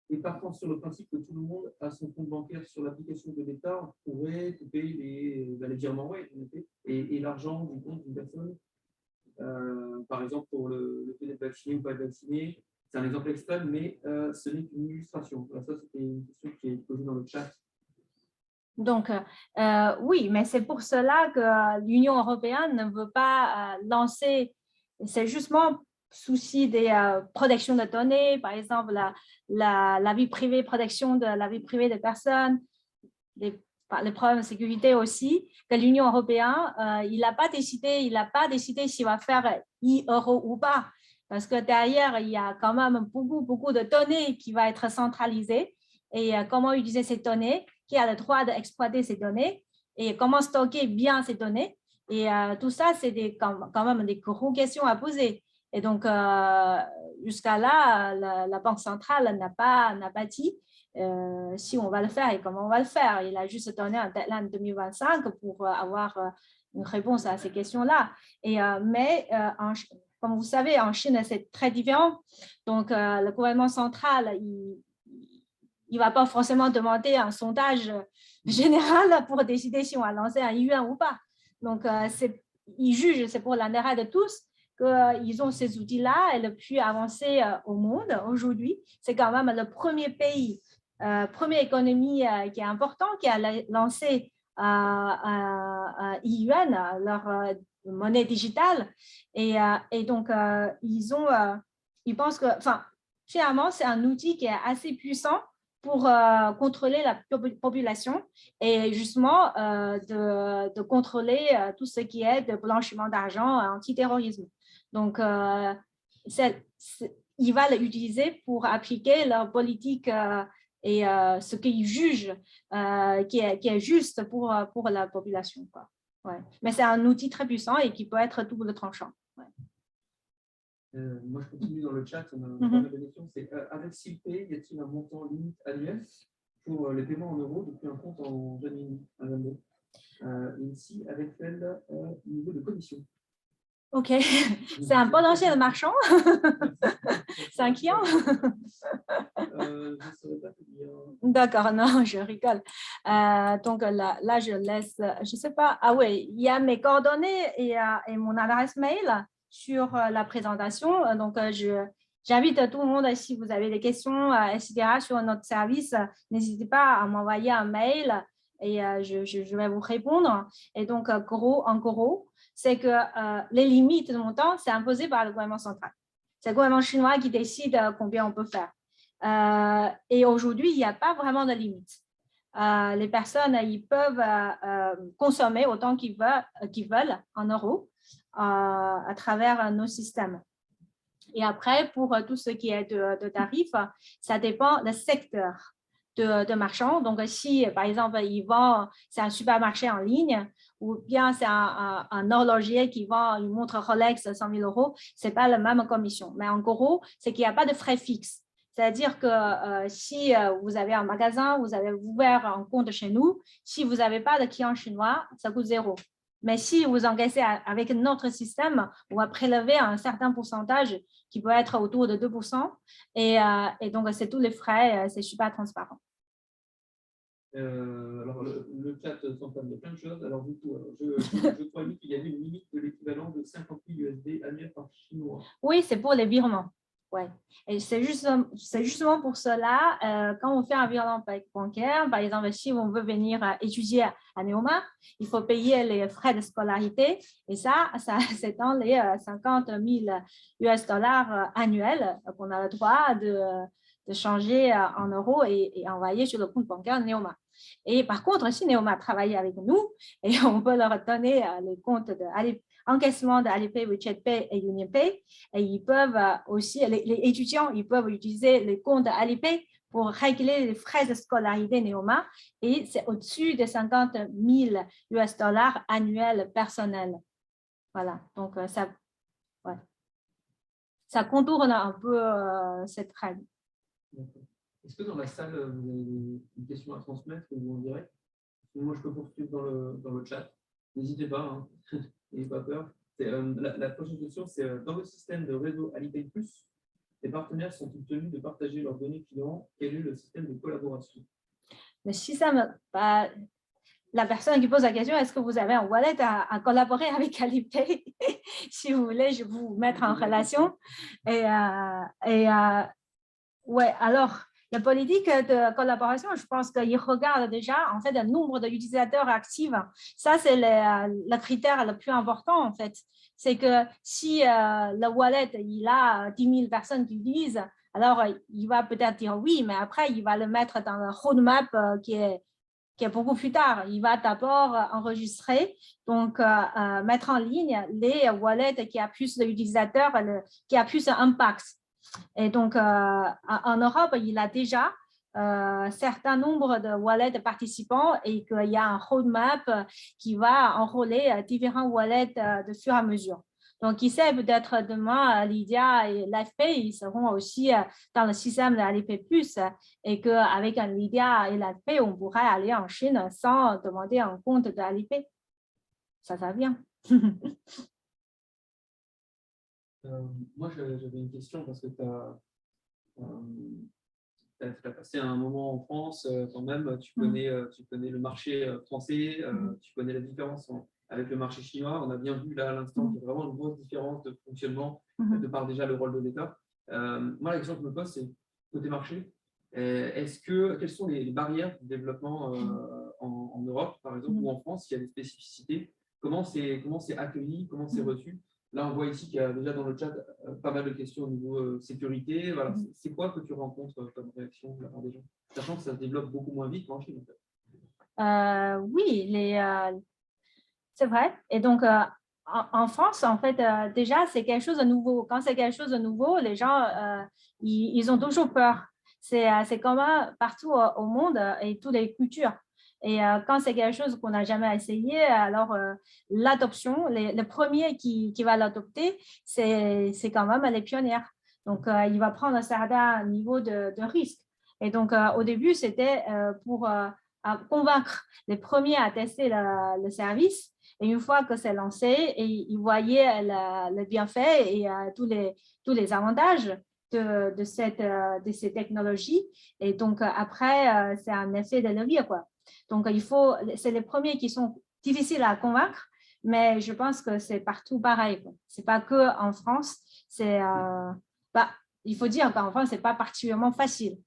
et partant sur le principe que tout le monde a son compte bancaire sur l'application de l'État, on pourrait couper les virements et l'argent du compte d'une personne, par exemple pour le fait d'être vacciné ou pas être vacciné. C'est un exemple extrême, mais ce n'est qu'une illustration. Voilà, ça, c'était une question qui est posée dans le chat. Donc, oui, mais c'est pour cela que l'Union européenne ne veut pas lancer, c'est justement souci des protections de données, par exemple la vie privée, protection de la vie privée des personnes, les problèmes de sécurité aussi, que l'Union européenne, il n'a pas décidé s'il va faire e-euro ou pas, parce que derrière, il y a quand même beaucoup de données qui vont être centralisées et comment utiliser ces données, qui a le droit d'exploiter ces données et comment stocker bien ces données. Et tout ça, c'est quand même des grosses questions à poser. Et donc, jusqu'à là, la Banque centrale n'a pas dit si on va le faire et comment on va le faire. Il a juste donné un deadline 2025 pour avoir une réponse à ces questions-là. Mais comme vous savez, en Chine, c'est très différent. Donc, le gouvernement central, il ne va pas forcément demander un sondage général pour décider si on va lancer un yuan ou pas. Donc, ils jugent, c'est pour l'intérêt de tous, qu'ils ont ces outils-là et le plus avancé au monde aujourd'hui. C'est quand même le premier pays, première économie qui est important, qui a lancé yuan, leur monnaie digitale. Et donc, ils pensent que, enfin, finalement, c'est un outil qui est assez puissant pour contrôler la population et justement de contrôler tout ce qui est de blanchiment d'argent, antiterrorisme. Donc, ils vont l'utiliser pour appliquer leur politique et ce qu'ils jugent qui est juste pour la population, quoi. Ouais. Mais c'est un outil très puissant et qui peut être double tranchant. Ouais. Moi, je continue dans le chat. On a pas mal de questions. C'est avec SILPay, y a-t-il un montant limite annuel pour les paiements en euros depuis un compte en 2022 et ici, avec quel niveau de commission? Ok, c'est un potentiel marchand. C'est un client. D'accord, non, je rigole. Donc là, je laisse, je ne sais pas. Ah oui, il y a mes coordonnées et mon adresse mail sur la présentation. Donc, j'invite tout le monde, si vous avez des questions, etc., sur notre service, n'hésitez pas à m'envoyer un mail et je vais vous répondre. Et donc, en gros, c'est que les limites de montant, c'est imposé par le gouvernement central. C'est le gouvernement chinois qui décide combien on peut faire. Et aujourd'hui, il n'y a pas vraiment de limite. Les personnes, ils peuvent consommer autant qu'ils veulent en euros à travers nos systèmes. Et après, pour tout ce qui est de tarifs, ça dépend du secteur de marchands. Donc, si, par exemple, c'est un supermarché en ligne ou bien c'est un horloger qui vend une montre Rolex 100 000 €, ce n'est pas la même commission. Mais en gros, c'est qu'il n'y a pas de frais fixes. C'est-à-dire que si vous avez un magasin, vous avez ouvert un compte chez nous, si vous n'avez pas de clients chinois, ça coûte 0. Mais si vous encaissez avec notre système, on va prélever un certain pourcentage qui peut être autour de 2%. Et donc, c'est tous les frais, c'est super transparent. Alors, le chat s'entame de plein de choses. Alors, du coup, je croyais qu'il y avait une limite de l'équivalent de 50 000 USD annuels par chinois. Oui, c'est pour les virements. Ouais. Et c'est justement pour cela, quand on fait un virement bancaire, par exemple, si on veut venir étudier à Neoma, il faut payer les frais de scolarité et ça c'est dans les 50 000 US$ annuels qu'on a le droit de changer en euros et envoyer sur le compte bancaire Neoma. Et par contre, si Neoma travaille avec nous et on peut leur donner les comptes encaissement d'Alipay, WeChat Pay et UnionPay. Et ils peuvent aussi, les étudiants, ils peuvent utiliser les comptes Alipay pour régler les frais de scolarité Neoma. Et c'est au-dessus de 50 000 US$ annuels personnels. Voilà, donc ça contourne un peu cette règle. Est-ce que dans la salle, vous avez une question à transmettre ou en direct? Moi, je peux poursuivre dans le chat. N'hésitez pas, hein. N'ayez pas peur. La prochaine question, c'est dans le système de réseau Alipay+, les partenaires sont-ils tenus de partager leurs données clients? Quel est le système de collaboration? Le système, la personne qui pose la question, est-ce que vous avez un wallet à collaborer avec Alipay? Si vous voulez, je vais vous mettre en relation. Ouais, alors, la politique de collaboration, je pense qu'il regarde déjà en fait le nombre d'utilisateurs actifs. Ça, c'est le critère le plus important en fait. C'est que si le wallet, il a 10 000 personnes qui utilisent, alors il va peut-être dire oui, mais après, il va le mettre dans le roadmap qui est beaucoup plus tard. Il va d'abord enregistrer, donc mettre en ligne les wallets qui a plus d'utilisateurs, qui a plus d'impact. Et donc, en Europe, il a déjà un certain nombre de wallets participants et qu'il y a un roadmap qui va enrôler différents wallets de fur et à mesure. Donc, qui sait, peut-être demain, Lydia et LifePay, ils seront aussi dans le système de Alipay+, et qu'avec un Lydia et LifePay, on pourrait aller en Chine sans demander un compte de Alipay. Ça vient. Moi, j'avais une question parce que tu as passé un moment en France quand même. Tu connais le marché français, tu connais la différence avec le marché chinois. On a bien vu là à l'instant qu'il y a vraiment une grosse différence de fonctionnement de par déjà le rôle de l'État. Moi, la question que je me pose, c'est côté marché. Quelles sont les barrières de développement en Europe, par exemple, ou en France? Il y a des spécificités. Comment c'est accueilli, comment c'est reçu? Là, on voit ici qu'il y a déjà dans le chat pas mal de questions au niveau sécurité. Voilà. C'est quoi que tu rencontres comme réaction de la part des gens, sachant que ça se développe beaucoup moins vite qu'en Chine, en fait. Oui, c'est vrai. Et donc, en France, en fait, déjà, c'est quelque chose de nouveau. Quand c'est quelque chose de nouveau, les gens, ils ont toujours peur. C'est comme partout au monde et toutes les cultures. Et quand c'est quelque chose qu'on n'a jamais essayé, alors l'adoption, le premier qui va l'adopter, c'est quand même les pionnières. Donc, il va prendre un certain niveau de risque. Et donc, au début, c'était pour convaincre les premiers à tester le service. Et une fois que c'est lancé, et ils voyaient le bienfait et tous les avantages de ces technologies. Et donc, après, c'est un effet de levier, quoi. Donc, c'est les premiers qui sont difficiles à convaincre, mais je pense que c'est partout pareil. Ce n'est pas qu'en France. Il faut dire qu'en France, ce n'est pas particulièrement facile.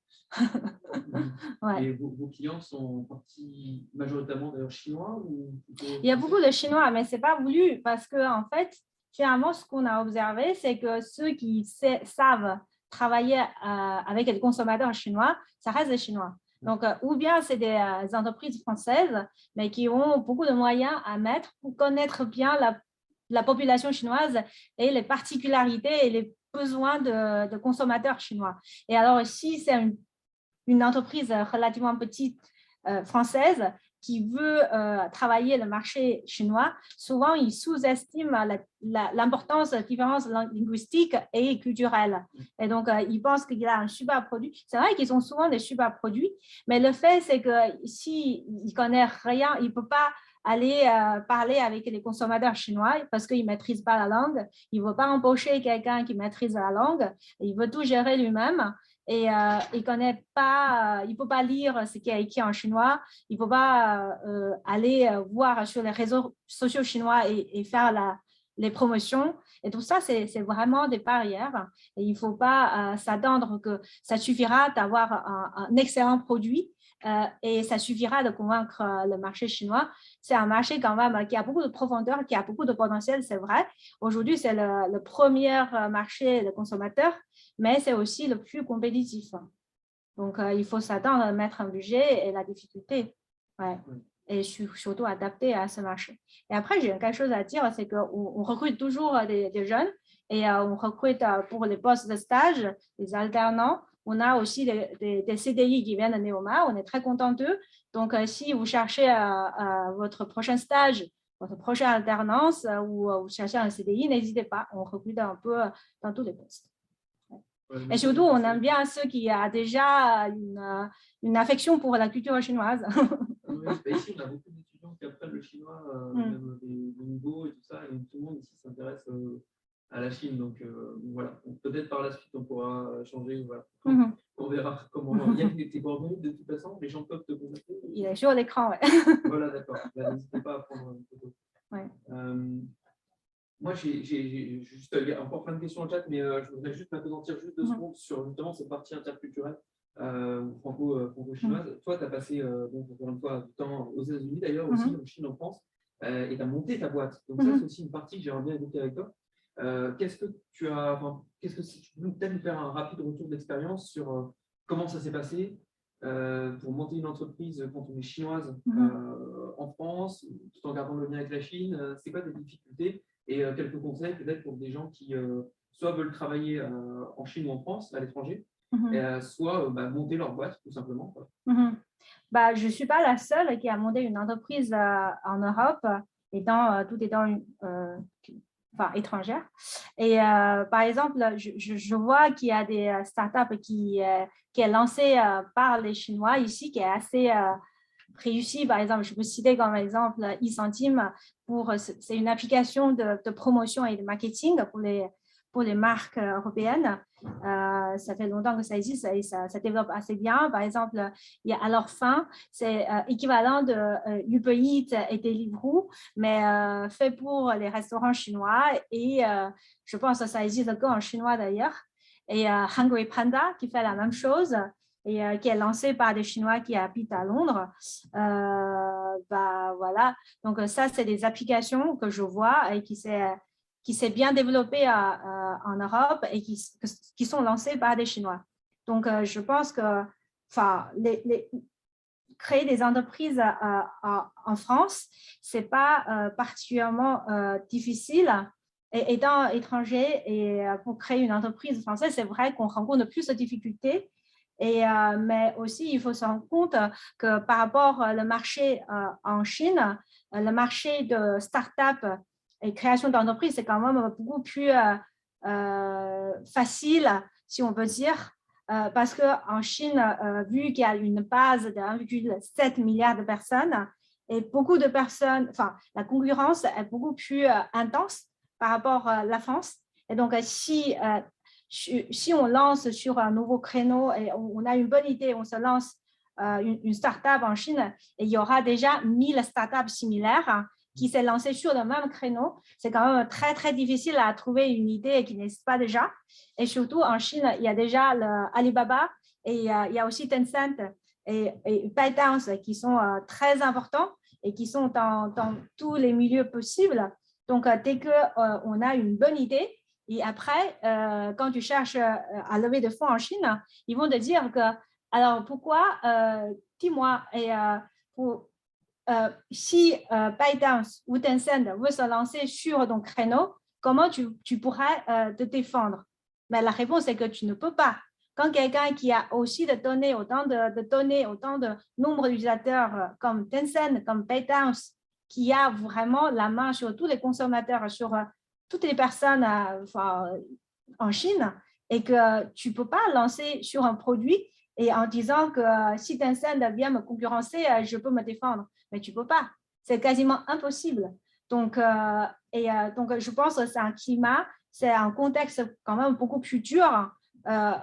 Ouais. Et vos clients sont partis majoritairement d'ailleurs chinois ou Il y a beaucoup de Chinois, mais ce n'est pas voulu parce que, en fait, finalement, ce qu'on a observé, c'est que ceux qui savent travailler avec les consommateurs chinois, ça reste des Chinois. Donc, ou bien c'est des entreprises françaises, mais qui ont beaucoup de moyens à mettre pour connaître bien la population chinoise et les particularités et les besoins de consommateurs chinois. Et alors, si c'est une entreprise relativement petite française qui veut travailler le marché chinois, souvent ils sous-estiment l'importance de la différence linguistique et culturelle. Et donc, ils pensent qu'il a un super produit. C'est vrai qu'ils ont souvent des super produits, mais le fait, c'est que s'il ne connaît rien, il ne peut pas aller parler avec les consommateurs chinois parce qu'ils ne maîtrisent pas la langue. Il ne veut pas embaucher quelqu'un qui maîtrise la langue. Il veut tout gérer lui-même. Et il connaît pas, il ne peut pas lire ce qui est écrit en chinois, il ne peut pas aller voir sur les réseaux sociaux chinois et faire les promotions. Et tout ça, c'est vraiment des barrières. Et il ne faut pas s'attendre que ça suffira d'avoir un excellent produit et ça suffira de convaincre le marché chinois. C'est un marché quand même qui a beaucoup de profondeur, qui a beaucoup de potentiel, c'est vrai. Aujourd'hui, c'est le premier marché de consommateurs, mais c'est aussi le plus compétitif. Donc, il faut s'attendre à mettre un budget et la difficulté. Ouais. Et surtout adapté à ce marché. Et après, j'ai quelque chose à dire, c'est qu'on recrute toujours des jeunes et on recrute pour les postes de stage, les alternants. On a aussi des CDI qui viennent de Neoma. On est très content d'eux. Donc, si vous cherchez votre prochain stage, votre prochaine alternance ou vous cherchez un CDI, n'hésitez pas. On recrute un peu dans tous les postes. Et surtout, on aime bien ceux qui ont déjà une affection pour la culture chinoise. Oui, bah ici, on a beaucoup d'étudiants qui apprennent le chinois, même des niveaux et tout ça, et tout le monde ici s'intéresse à la Chine. Donc voilà, donc, peut-être par la suite, on pourra changer. Voilà. On verra comment. Il y a tes coordonnées de toute façon, les gens peuvent te contacter. Il est sur l'écran, ouais. Voilà, d'accord. Bah, n'hésitez pas à prendre une photo. Ouais. Moi, j'ai juste, il y a encore plein de questions en chat, mais je voudrais juste m'appesantir juste 2 secondes sur justement cette partie interculturelle franco-chinoise. Toi, tu as passé, donc, encore une fois, du temps aux États-Unis d'ailleurs, aussi en Chine, en France, et tu as monté ta boîte. Donc, ça, c'est aussi une partie que j'aimerais bien évoquer avec toi. Qu'est-ce que tu as, qu'est-ce que si tu peux peut-être nous faire un rapide retour d'expérience sur comment ça s'est passé pour monter une entreprise quand on est chinoise en France, tout en gardant le lien avec la Chine? C'est quoi tes difficultés? Et quelques conseils peut-être pour des gens qui soit veulent travailler en Chine ou en France, à l'étranger, soit monter leur boîte, tout simplement. Bah, je ne suis pas la seule qui a monté une entreprise en Europe, tout étant étrangère. Et par exemple, je vois qu'il y a des startups qui est lancée par les Chinois ici, qui est assez réussi. Par exemple, je peux citer comme exemple eCentime. C'est une application de promotion et de marketing pour les marques européennes. Ça fait longtemps que ça existe et ça développe assez bien. Par exemple, il y a Alors Fin, c'est équivalent de Uber Eats et Deliveroo, mais fait pour les restaurants chinois. Et je pense que ça existe encore en chinois d'ailleurs. Et Hungry Panda qui fait la même chose et qui est lancé par des Chinois qui habitent à Londres. Voilà. Donc, ça, c'est des applications que je vois et qui s'est bien développées en Europe et qui sont lancées par des Chinois. Donc, je pense que créer des entreprises en France, ce n'est pas particulièrement difficile. Et étant étranger et pour créer une entreprise française, c'est vrai qu'on rencontre plus de difficultés. Mais aussi, il faut se rendre compte que par rapport au marché en Chine, le marché de start-up et création d'entreprises, c'est quand même beaucoup plus facile, si on peut dire, parce qu'en Chine, vu qu'il y a une base de 1,7 milliard de personnes, et beaucoup de personnes, la concurrence est beaucoup plus intense par rapport à la France. Et donc, si on lance sur un nouveau créneau et on a une bonne idée, on se lance une start-up en Chine et il y aura déjà 1000 start-up similaires qui s'est lancé sur le même créneau. C'est quand même très, très difficile à trouver une idée qui n'existe pas déjà. Et surtout, en Chine, il y a déjà Alibaba et il y a aussi Tencent et ByteDance qui sont très importants et qui sont dans tous les milieux possibles. Donc, dès qu'on a une bonne idée, et après, quand tu cherches à lever des fonds en Chine, ils vont te dire que, alors pourquoi, dis-moi, si ByteDance ou Tencent veut se lancer sur ton créneau, comment tu pourrais te défendre? Mais la réponse est que tu ne peux pas. Quand quelqu'un qui a aussi de données, autant de données, autant de nombre d'utilisateurs comme Tencent, comme ByteDance, qui a vraiment la main sur tous les consommateurs, sur toutes les personnes en Chine, et que tu ne peux pas lancer sur un produit et en disant que si Tencent vient me concurrencer, je peux me défendre. Mais tu ne peux pas. C'est quasiment impossible. Donc, je pense que c'est un climat, c'est un contexte quand même beaucoup plus dur.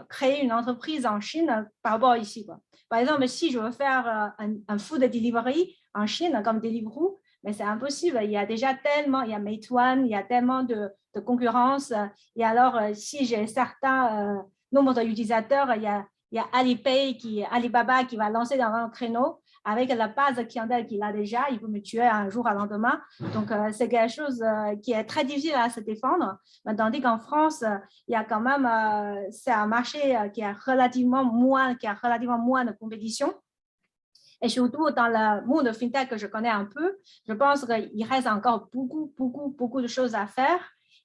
Créer une entreprise en Chine par rapport à ici, quoi. Par exemple, si je veux faire un food delivery en Chine comme Deliveroo, mais c'est impossible. Il y a déjà tellement, il y a Meituan, il y a tellement de concurrence. Et alors, si j'ai un certain nombre d'utilisateurs, il y a Alibaba qui va lancer dans un créneau avec la base clientèle qu'il a déjà, il peut me tuer un jour à l'endemain. Donc, c'est quelque chose qui est très difficile à se défendre. Tandis qu'en France, il y a quand même, c'est un marché qui a relativement moins de compétition. Et surtout, dans le monde fintech que je connais un peu, je pense qu'il reste encore beaucoup de choses à faire.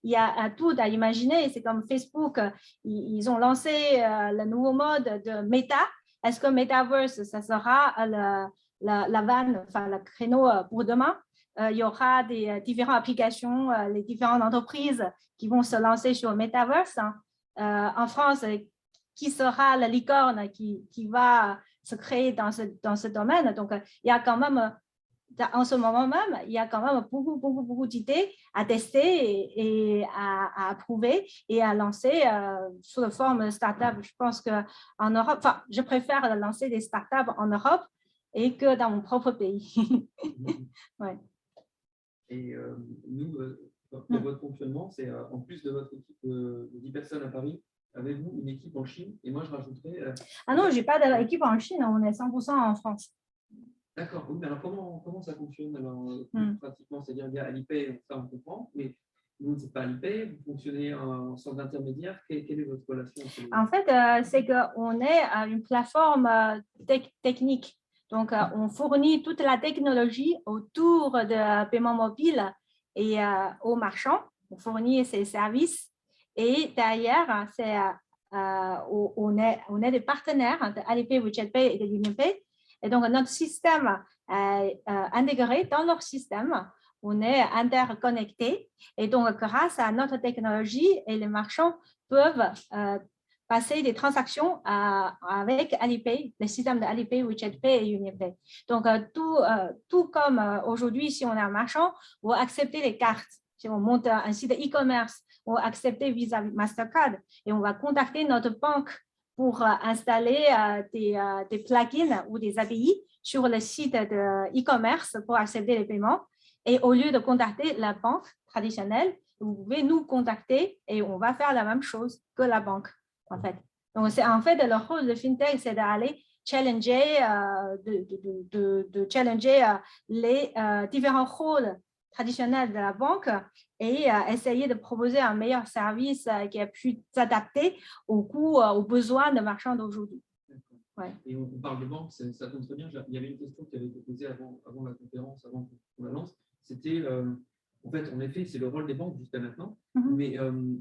Il y a tout à imaginer. C'est comme Facebook, ils ont lancé le nouveau mode de Meta. Est-ce que Metaverse, ça sera la vanne, le créneau pour demain? Il y aura des différentes applications, les différentes entreprises qui vont se lancer sur Metaverse. En France, qui sera la licorne qui va se créer dans ce domaine. Donc, il y a quand même, en ce moment même, il y a quand même beaucoup d'idées à tester et à approuver et à lancer sous la forme de start-up. Je pense qu'en Europe, enfin, je préfère lancer des start-up en Europe et que dans mon propre pays. Ouais. Et nous, pour votre fonctionnement, c'est en plus de votre équipe de 10 personnes à Paris, avez-vous une équipe en Chine? Et moi, je rajouterais… Ah non, je n'ai pas d'équipe en Chine, on est 100% en France. D'accord, oui, mais alors comment ça fonctionne alors, pratiquement? C'est-à-dire, il y a Alipay, ça on comprend, mais vous n'êtes pas Alipay, vous fonctionnez en sorte d'intermédiaire. Quelle est votre relation? En fait, c'est qu'on est une plateforme technique. Donc, on fournit toute la technologie autour de paiement mobile et aux marchands. On fournit ces services. Et derrière, on est des partenaires de Alipay, WeChat Pay et de UnionPay. Et donc, notre système est intégré dans leur système. On est interconnectés. Et donc, grâce à notre technologie, et les marchands peuvent passer des transactions avec Alipay, le système de Alipay, WeChat Pay et UnionPay. Donc, tout comme aujourd'hui, si on est un marchand, on va accepter les cartes. Si on monte un site e-commerce, on va accepter Visa, Mastercard et on va contacter notre banque pour installer des plugins ou des API sur le site de e-commerce pour accepter les paiements. Et au lieu de contacter la banque traditionnelle, vous pouvez nous contacter et on va faire la même chose que la banque, en fait. Donc, en fait, le rôle de FinTech, c'est d'aller challenger, de challenger les différents rôles traditionnels de la banque et essayer de proposer un meilleur service qui a pu s'adapter aux besoins des marchands d'aujourd'hui. Ouais. Et on parle de banque, ça tombe très bien. Il y avait une question qui avait été posée avant la conférence, avant qu'on la lance. C'était, en fait, en effet, c'est le rôle des banques jusqu'à maintenant. Mais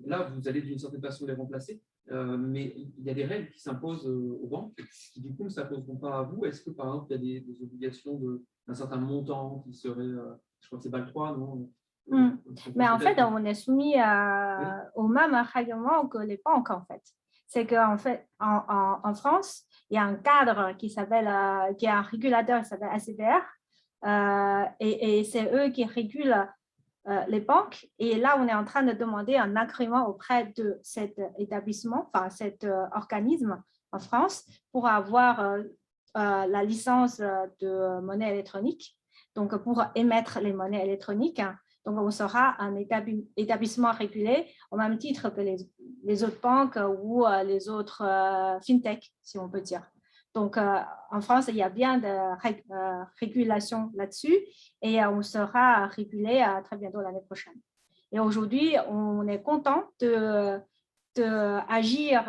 là, vous allez d'une certaine façon les remplacer. Mais il y a des règles qui s'imposent aux banques qui, du coup, ne s'imposeront pas à vous. Est-ce que, par exemple, il y a des obligations d'un certain montant qui serait, je crois que c'est BAL 3, non? Mais en fait, on est soumis au même règlement que les banques, en fait. C'est qu'en fait, en France, il y a un cadre qui est un régulateur qui s'appelle ACPR, et c'est eux qui régulent les banques. Et là, on est en train de demander un agrément auprès de cet établissement, enfin cet organisme en France, pour avoir la licence de monnaie électronique, donc pour émettre les monnaies électroniques. Donc, on sera un établissement régulé au même titre que les autres banques ou les autres fintech, si on peut dire. Donc, en France, il y a bien de régulation là-dessus et on sera régulé très bientôt l'année prochaine. Et aujourd'hui, on est content d'agir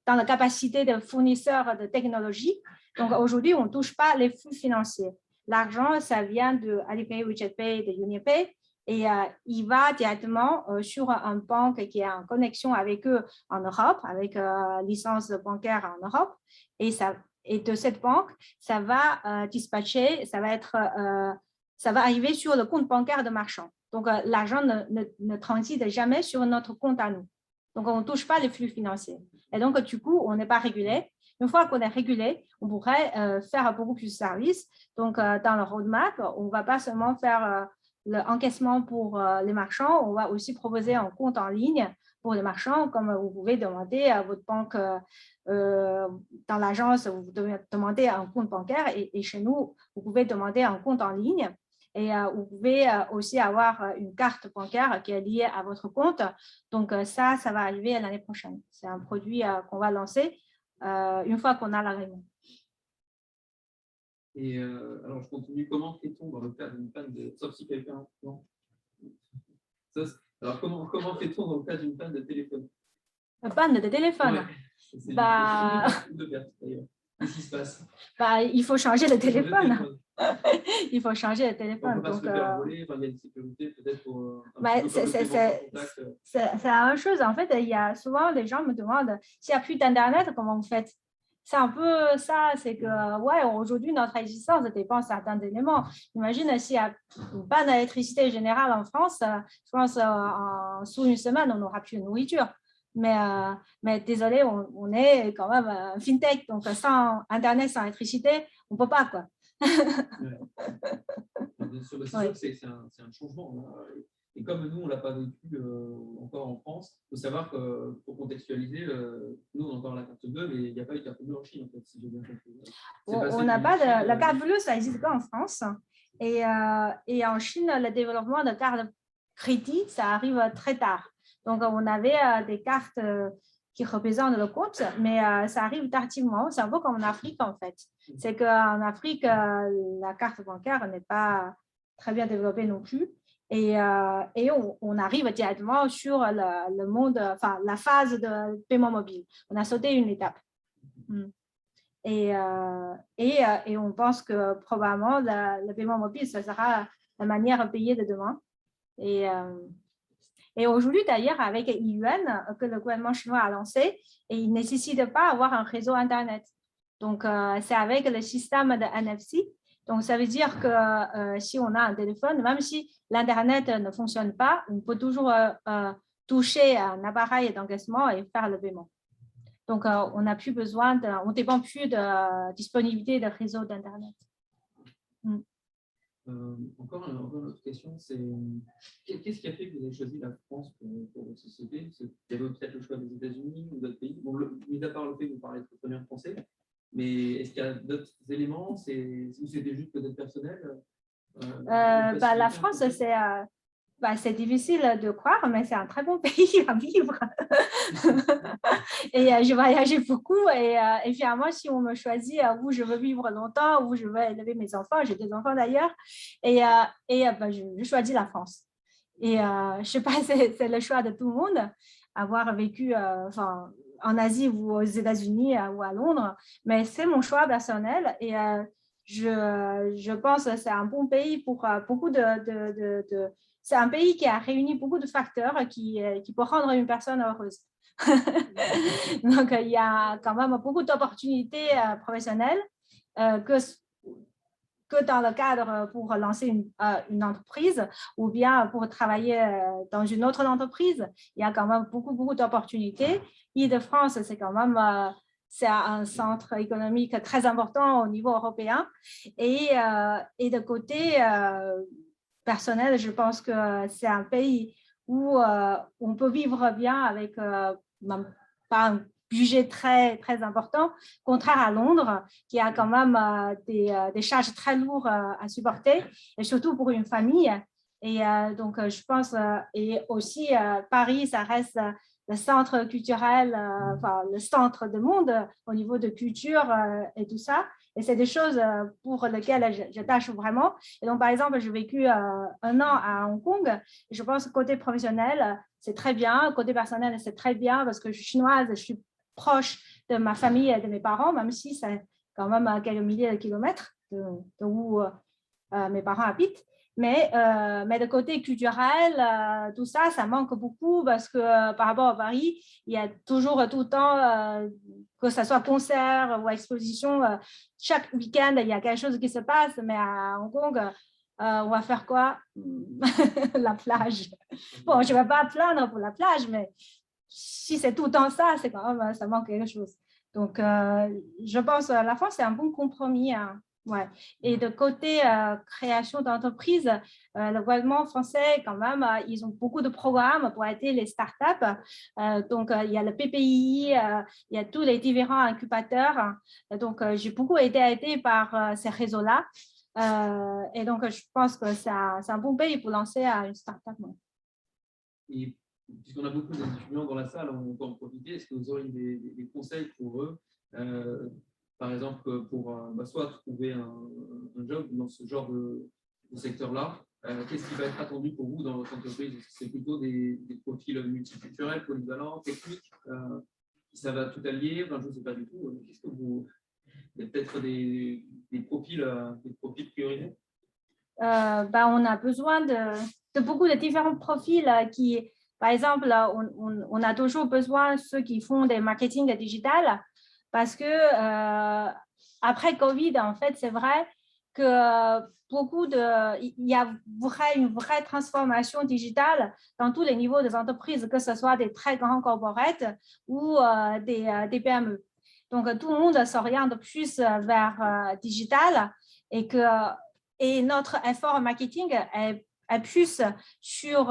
dans la capacité de fournisseurs de technologie. Donc, aujourd'hui, on ne touche pas les flux financiers. L'argent, ça vient de Alipay, WeChat Pay, de UnionPay et il va directement sur une banque qui est en connexion avec eux en Europe, avec licence bancaire en Europe. Et de cette banque, ça va dispatcher, ça va arriver sur le compte bancaire de marchand. Donc, l'argent ne transite jamais sur notre compte à nous. Donc, on ne touche pas les flux financiers. Et donc, du coup, on n'est pas régulé. Une fois qu'on est régulé, on pourrait faire beaucoup plus de services. Donc, dans le roadmap, on ne va pas seulement faire l'encaissement pour les marchands, on va aussi proposer un compte en ligne pour les marchands, comme vous pouvez demander à votre banque dans l'agence, vous devez demander un compte bancaire et chez nous, vous pouvez demander un compte en ligne. Et vous pouvez aussi avoir une carte bancaire qui est liée à votre compte. Donc, ça va arriver l'année prochaine. C'est un produit qu'on va lancer une fois qu'on a l'agrément. Et alors, je continue. Comment fait-on dans le cas d'une panne de… Sauf si quelqu'un… Non. Alors, comment fait-on dans le cas d'une panne de téléphone? Une panne de téléphone? Qu'est-ce qui se passe? Il faut changer le téléphone. Il faut changer le téléphone. On peut pas se le faire voler, il y a une sécurité peut-être pour… c'est la même chose. En fait, il y a souvent des gens me demandent s'il n'y a plus d'Internet, comment vous faites? C'est un peu ça, c'est que ouais, aujourd'hui, notre existence dépend de certains éléments. Imagine s'il y a une panne d'électricité générale en France, je pense sous une semaine, on n'aura plus de nourriture. Mais désolé, on est quand même un fintech, donc sans Internet, sans électricité, on ne peut pas, quoi. Bien sûr, c'est sûr que c'est un changement. Là. Et comme nous, on ne l'a pas vécu encore en France, il faut savoir que pour contextualiser, nous, on a encore la carte bleue, mais il n'y a pas eu de carte bleue en Chine, en fait, si j'ai bien compris. On n'a pas de la carte bleue, ça n'existe pas en France. Et en Chine, le développement de cartes crédit, ça arrive très tard. Donc, on avait des cartes qui représentent le compte, mais ça arrive tardivement. C'est un peu comme en Afrique, en fait. C'est qu'en Afrique, la carte bancaire n'est pas très bien développée non plus. Et on arrive directement sur le monde, enfin, la phase de paiement mobile. On a sauté une étape. Et on pense que probablement le paiement mobile, ça sera la manière de payer de demain. Et aujourd'hui, d'ailleurs, avec Yuan, que le gouvernement chinois a lancé, et il ne nécessite pas avoir un réseau Internet. Donc, c'est avec le système de NFC. Donc, ça veut dire que si on a un téléphone, même si l'Internet ne fonctionne pas, on peut toujours toucher un appareil d'encaissement et faire le paiement. Donc, on n'a plus besoin on ne dépend plus de disponibilité de réseau d'Internet. Encore une autre question, c'est qu'est-ce qui a fait que vous avez choisi la France pour votre société? Il y avait peut-être le choix des États-Unis ou d'autres pays. Bon, mis à part le fait que vous parlez très bien français, mais est-ce qu'il y a d'autres éléments ou c'était juste peut-être personnel? La France, c'est difficile de croire, mais c'est un très bon pays à vivre. Et je voyageais beaucoup et finalement, si on me choisit où je veux vivre longtemps, où je veux élever mes enfants, j'ai 2 enfants d'ailleurs, je choisis la France. Et je ne sais pas, c'est le choix de tout le monde, avoir vécu en Asie ou aux États-Unis ou à Londres, mais c'est mon choix personnel et je pense que c'est un bon pays pour beaucoup c'est un pays qui a réuni beaucoup de facteurs qui peut rendre une personne heureuse. Donc, il y a quand même beaucoup d'opportunités professionnelles que dans le cadre pour lancer une entreprise ou bien pour travailler dans une autre entreprise. Il y a quand même beaucoup d'opportunités. Île-de-France, c'est quand même c'est un centre économique très important au niveau européen. Et de côté personnel, je pense que c'est un pays où on peut vivre bien avec pas un budget très, très important, contraire à Londres, qui a quand même des charges très lourdes à supporter, et surtout pour une famille. Et donc, je pense, et aussi Paris, ça reste le centre culturel, le centre du monde au niveau de culture et tout ça. Et c'est des choses pour lesquelles j'attache vraiment. Et donc, par exemple, j'ai vécu 1 an à Hong Kong. Et je pense que côté professionnel, c'est très bien. Côté personnel, c'est très bien parce que je suis chinoise, je suis proche de ma famille et de mes parents, même si c'est quand même à quelques milliers de kilomètres de où mes parents habitent. Mais de côté culturel, tout ça, ça manque beaucoup parce que par rapport à Paris, il y a toujours tout le temps, que ce soit concert ou exposition, chaque week-end, il y a quelque chose qui se passe, mais à Hong Kong, on va faire quoi? La plage. Bon, je ne vais pas plaindre pour la plage, mais si c'est tout le temps ça, c'est quand même, ça manque quelque chose. Donc, je pense que la France, c'est un bon compromis. Hein. Ouais. Et de côté création d'entreprises, le gouvernement français, quand même, ils ont beaucoup de programmes pour aider les startups. Donc, il y a le PPI, il y a tous les différents incubateurs. Donc, j'ai beaucoup été aidée par ces réseaux-là. Et donc, je pense que c'est un bon pays pour lancer une startup. Et puisqu'on a beaucoup d'étudiants dans la salle, on peut en profiter. Est-ce que vous auriez des conseils pour eux? Par exemple, pour soit trouver un job dans ce genre de secteur-là, qu'est-ce qui va être attendu pour vous dans votre entreprise? C'est plutôt des profils multiculturels, polyvalents, techniques, qui savent à tout allier? Enfin, je ne sais pas du tout. Qu'est-ce que vous... Il y a peut-être des profils priorisés? On a besoin de beaucoup de différents profils qui, par exemple, on a toujours besoin de ceux qui font des marketing digital parce que après Covid, en fait, c'est vrai, il y a une vraie transformation digitale dans tous les niveaux des entreprises, que ce soit des très grands corporates ou des PME. Donc, tout le monde s'oriente plus vers digital et notre effort marketing est plus sur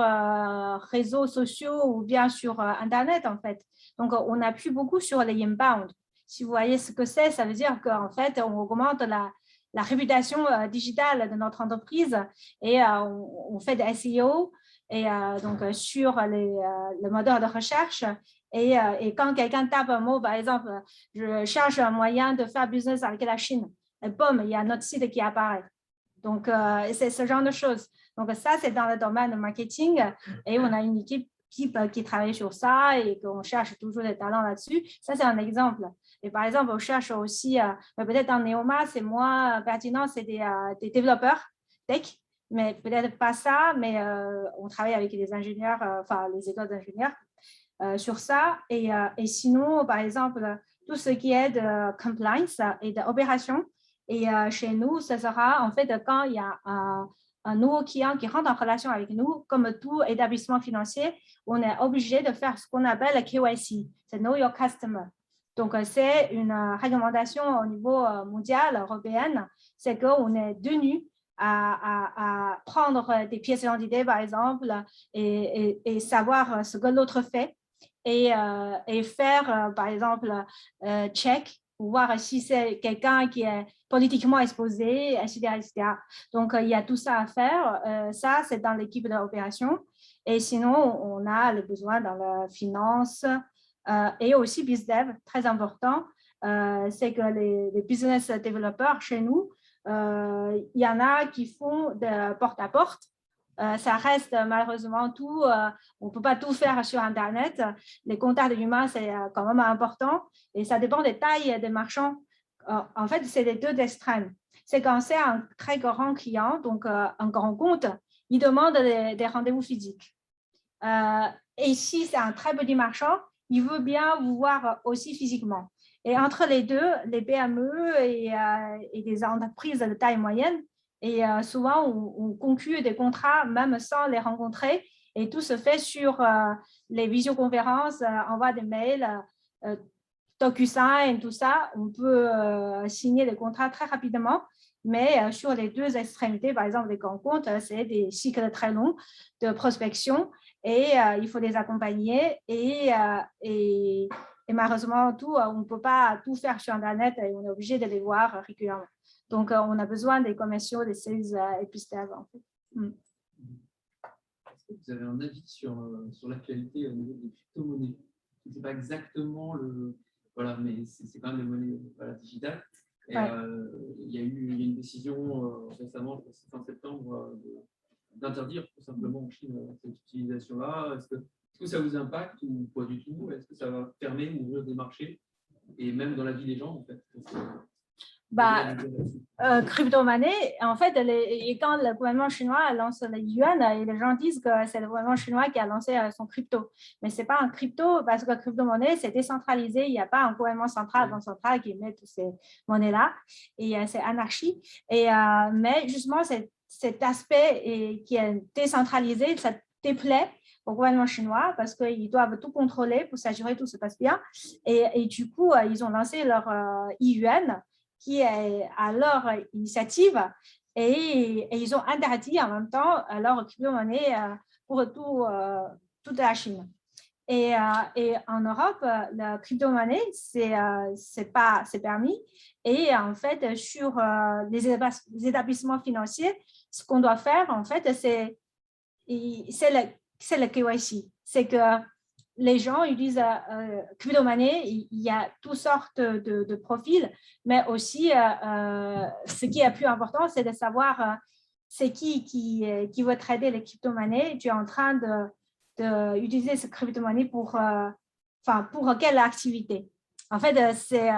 réseaux sociaux ou bien sur Internet, en fait. Donc, on appuie beaucoup sur les inbound. Si vous voyez ce que c'est, ça veut dire qu'en fait, on augmente la réputation digitale de notre entreprise et on fait des SEO et donc sur le moteur de recherche. Et quand quelqu'un tape un mot, par exemple, je cherche un moyen de faire business avec la Chine, et boum, il y a notre site qui apparaît. Donc, c'est ce genre de choses. Donc, ça, c'est dans le domaine du marketing et on a une équipe qui travaille sur ça et qu'on cherche toujours des talents là-dessus. Ça, c'est un exemple. Et par exemple, on cherche aussi, peut-être en Neoma, c'est moins pertinent, c'est des développeurs tech, mais peut-être pas ça, mais on travaille avec les ingénieurs, enfin les écoles d'ingénieurs sur ça. Et sinon, par exemple, tout ce qui est de compliance et d'opération. Et chez nous, ce sera en fait quand il y a un nouveau client qui rentre en relation avec nous, comme tout établissement financier, on est obligé de faire ce qu'on appelle le KYC, c'est Know Your Customer. Donc, c'est une réglementation au niveau mondial, européen, c'est qu'on est tenu à prendre des pièces d'identité, par exemple, et savoir ce que l'autre fait et faire, par exemple, check pour voir si c'est quelqu'un qui est politiquement exposé, etc., etc. Donc, il y a tout ça à faire. Ça, c'est dans l'équipe de l'opération. Et sinon, on a le besoin dans la finance et aussi BizDev, très important. C'est que les business développeurs chez nous, il y en a qui font de porte-à-porte. Ça reste malheureusement tout, on ne peut pas tout faire sur Internet. Les contacts humains, c'est quand même important et ça dépend des tailles des marchands. En fait, c'est les deux extrêmes. C'est quand c'est un très grand client, donc un grand compte, il demande des rendez-vous physiques. Et si c'est un très petit marchand, il veut bien vous voir aussi physiquement. Et entre les deux, les PME et des entreprises de taille moyenne, et souvent, on conclut des contrats même sans les rencontrer. Et tout se fait sur les visioconférences, envoi des mails, DocuSign, tout ça. On peut signer des contrats très rapidement. Mais sur les deux extrémités, par exemple, les grands comptes, c'est des cycles très longs de prospection et il faut les accompagner. Et malheureusement, on ne peut pas tout faire sur Internet et on est obligé de les voir régulièrement. Donc, on a besoin des commerciaux, des sales et plus d'avant. En fait. Est-ce que vous avez un avis sur l'actualité au niveau des crypto-monnaies? Ce n'est pas exactement le... Voilà, mais c'est quand même des monnaies digitales. Et ouais. Il y a eu une décision récemment, je pense fin septembre, d'interdire tout simplement en Chine cette utilisation-là. Est-ce que ça vous impacte ou pas du tout? Est-ce que ça va fermer ou ouvrir des marchés? Et même dans la vie des gens, en fait. Crypto-monnaie, en fait, quand le gouvernement chinois lance le yuan, et les gens disent que c'est le gouvernement chinois qui a lancé son crypto. Mais ce n'est pas un crypto, parce que crypto-monnaie, c'est décentralisé. Il n'y a pas un gouvernement central qui met toutes ces monnaies-là. Et c'est anarchie. Mais justement, cet aspect qui est décentralisé, ça déplaît au gouvernement chinois parce qu'ils doivent tout contrôler pour s'assurer que tout se passe bien. Et du coup, ils ont lancé leur yuan qui est à leur initiative et ils ont interdit en même temps leur crypto-monnaie pour toute la Chine. Et en Europe, la crypto-monnaie, c'est permis. Et en fait, sur les établissements financiers, ce qu'on doit faire, en fait, c'est le KYC. C'est que les gens utilisent crypto-monnaie, il y a toutes sortes de profils, mais aussi ce qui est plus important, c'est de savoir c'est qui veut trader les crypto-monnaies. Tu es en train d'utiliser ce crypto-monnaie pour quelle activité. En fait, c'est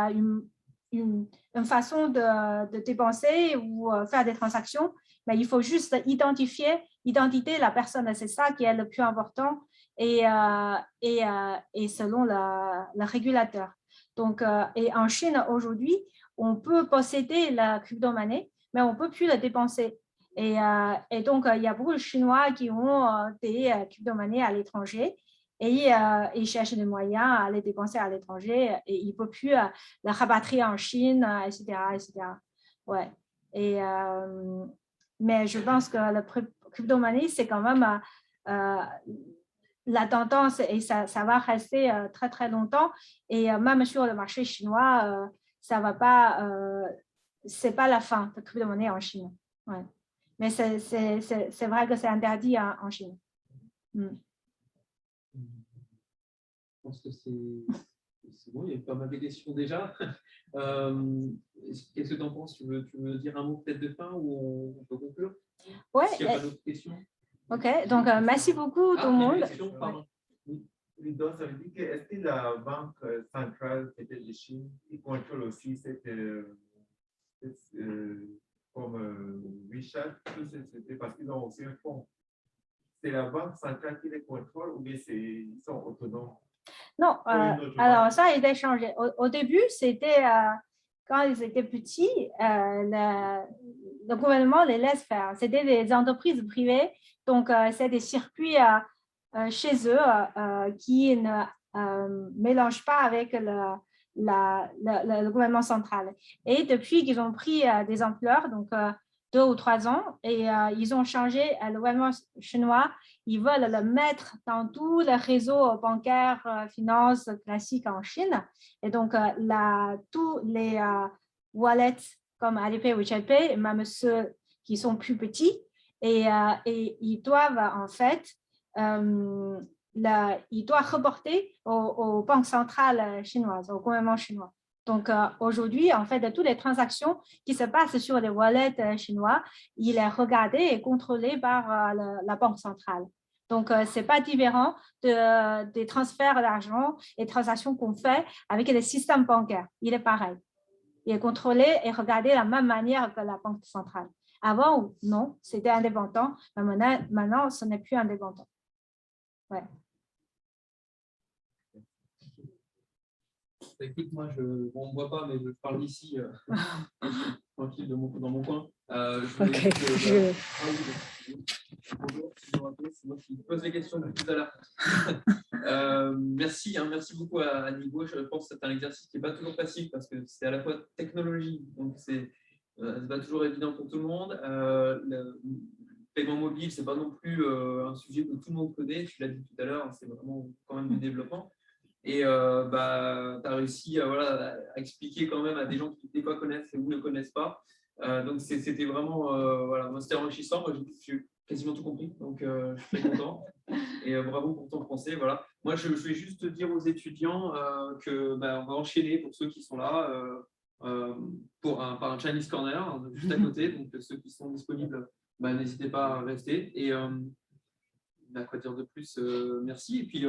une façon de dépenser ou faire des transactions, mais il faut juste identifier l'identité de la personne. C'est ça qui est le plus important. Et selon le régulateur. Donc, et en Chine, aujourd'hui, on peut posséder la crypto-monnaie, mais on ne peut plus le dépenser. Et donc, il y a beaucoup de Chinois qui ont des crypto-monnaies à l'étranger et ils cherchent des moyens à les dépenser à l'étranger et ils ne peuvent plus les rapatrier en Chine, etc., etc. Ouais. Mais je pense que la crypto-monnaie, c'est quand même la tendance et ça va rester très, très longtemps. Et même sur le marché chinois, ça va pas, c'est pas la fin de la crypto-monnaie en Chine. Ouais. Mais c'est vrai que c'est interdit en Chine. Je pense que c'est bon, il y a pas mal de questions déjà. Qu'est-ce que tu en penses? Tu veux dire un mot peut-être de fin ou on peut conclure? Oui. S'il n'y a pas d'autres questions. OK, donc merci beaucoup tout le monde. Oui, donc ça veut dire que est-ce que la banque centrale peut-être de Chine qui contrôle aussi cette comme WeChat, c'est parce qu'ils ont aussi un fonds. C'est la banque centrale qui les contrôle ou bien ils sont autonomes? Non, alors ça a été changé. Au début, c'était quand ils étaient petits, le gouvernement les laisse faire. C'était des entreprises privées, donc c'est des circuits chez eux qui ne mélangent pas avec le gouvernement central. Et depuis qu'ils ont pris des ampleurs, donc 2 ou 3 ans, et ils ont changé le gouvernement chinois. Ils veulent le mettre dans tous les réseaux bancaires, finances classiques en Chine. Et donc, tous les wallets comme Alipay, WeChat Pay, même ceux qui sont plus petits, et ils doivent en fait, ils doivent reporter aux banques centrales chinoises, au gouvernement chinois. Donc, aujourd'hui, en fait, de toutes les transactions qui se passent sur les wallets chinois, il est regardé et contrôlé par la banque centrale. Donc, ce n'est pas différent des transferts d'argent et transactions qu'on fait avec les systèmes bancaires. Il est pareil. Il est contrôlé et regardé de la même manière que la banque centrale. Avant, non, c'était indépendant, mais maintenant, ce n'est plus indépendant. Ouais. Écoute, moi, on ne me voit pas, mais je parle d'ici, tranquille, dans mon coin. Ok. Bonjour, c'est moi qui pose les questions depuis tout à l'heure. Merci beaucoup à Nigo. Je pense que c'est un exercice qui n'est pas toujours facile parce que c'est à la fois technologie, donc c'est pas toujours évident pour tout le monde. Le paiement mobile, ce n'est pas non plus un sujet que tout le monde connaît. Tu l'as dit tout à l'heure, c'est vraiment quand même du développement. Et tu as réussi à expliquer quand même à des gens qui des fois connaissent ou ne connaissent pas. Donc c'était vraiment moi, c'était enrichissant. Moi, j'ai quasiment tout compris, donc je suis très content. Et bravo pour ton français. Voilà. Moi, je vais juste dire aux étudiants que on va enchaîner pour ceux qui sont là par un Chinese Corner juste à côté. Donc ceux qui sont disponibles, n'hésitez pas à rester. Et quoi dire de plus, merci. Et puis,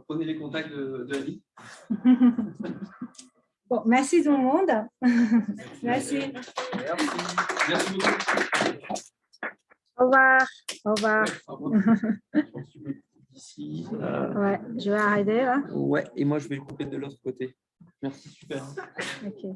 prenez les contacts de Annie. Bon, merci tout le monde. Merci. Merci beaucoup. Au revoir. Au revoir. Ouais, au revoir. Ici. Ouais, je vais arrêter là. Ouais, et moi je vais le couper de l'autre côté. Merci, super. Ok.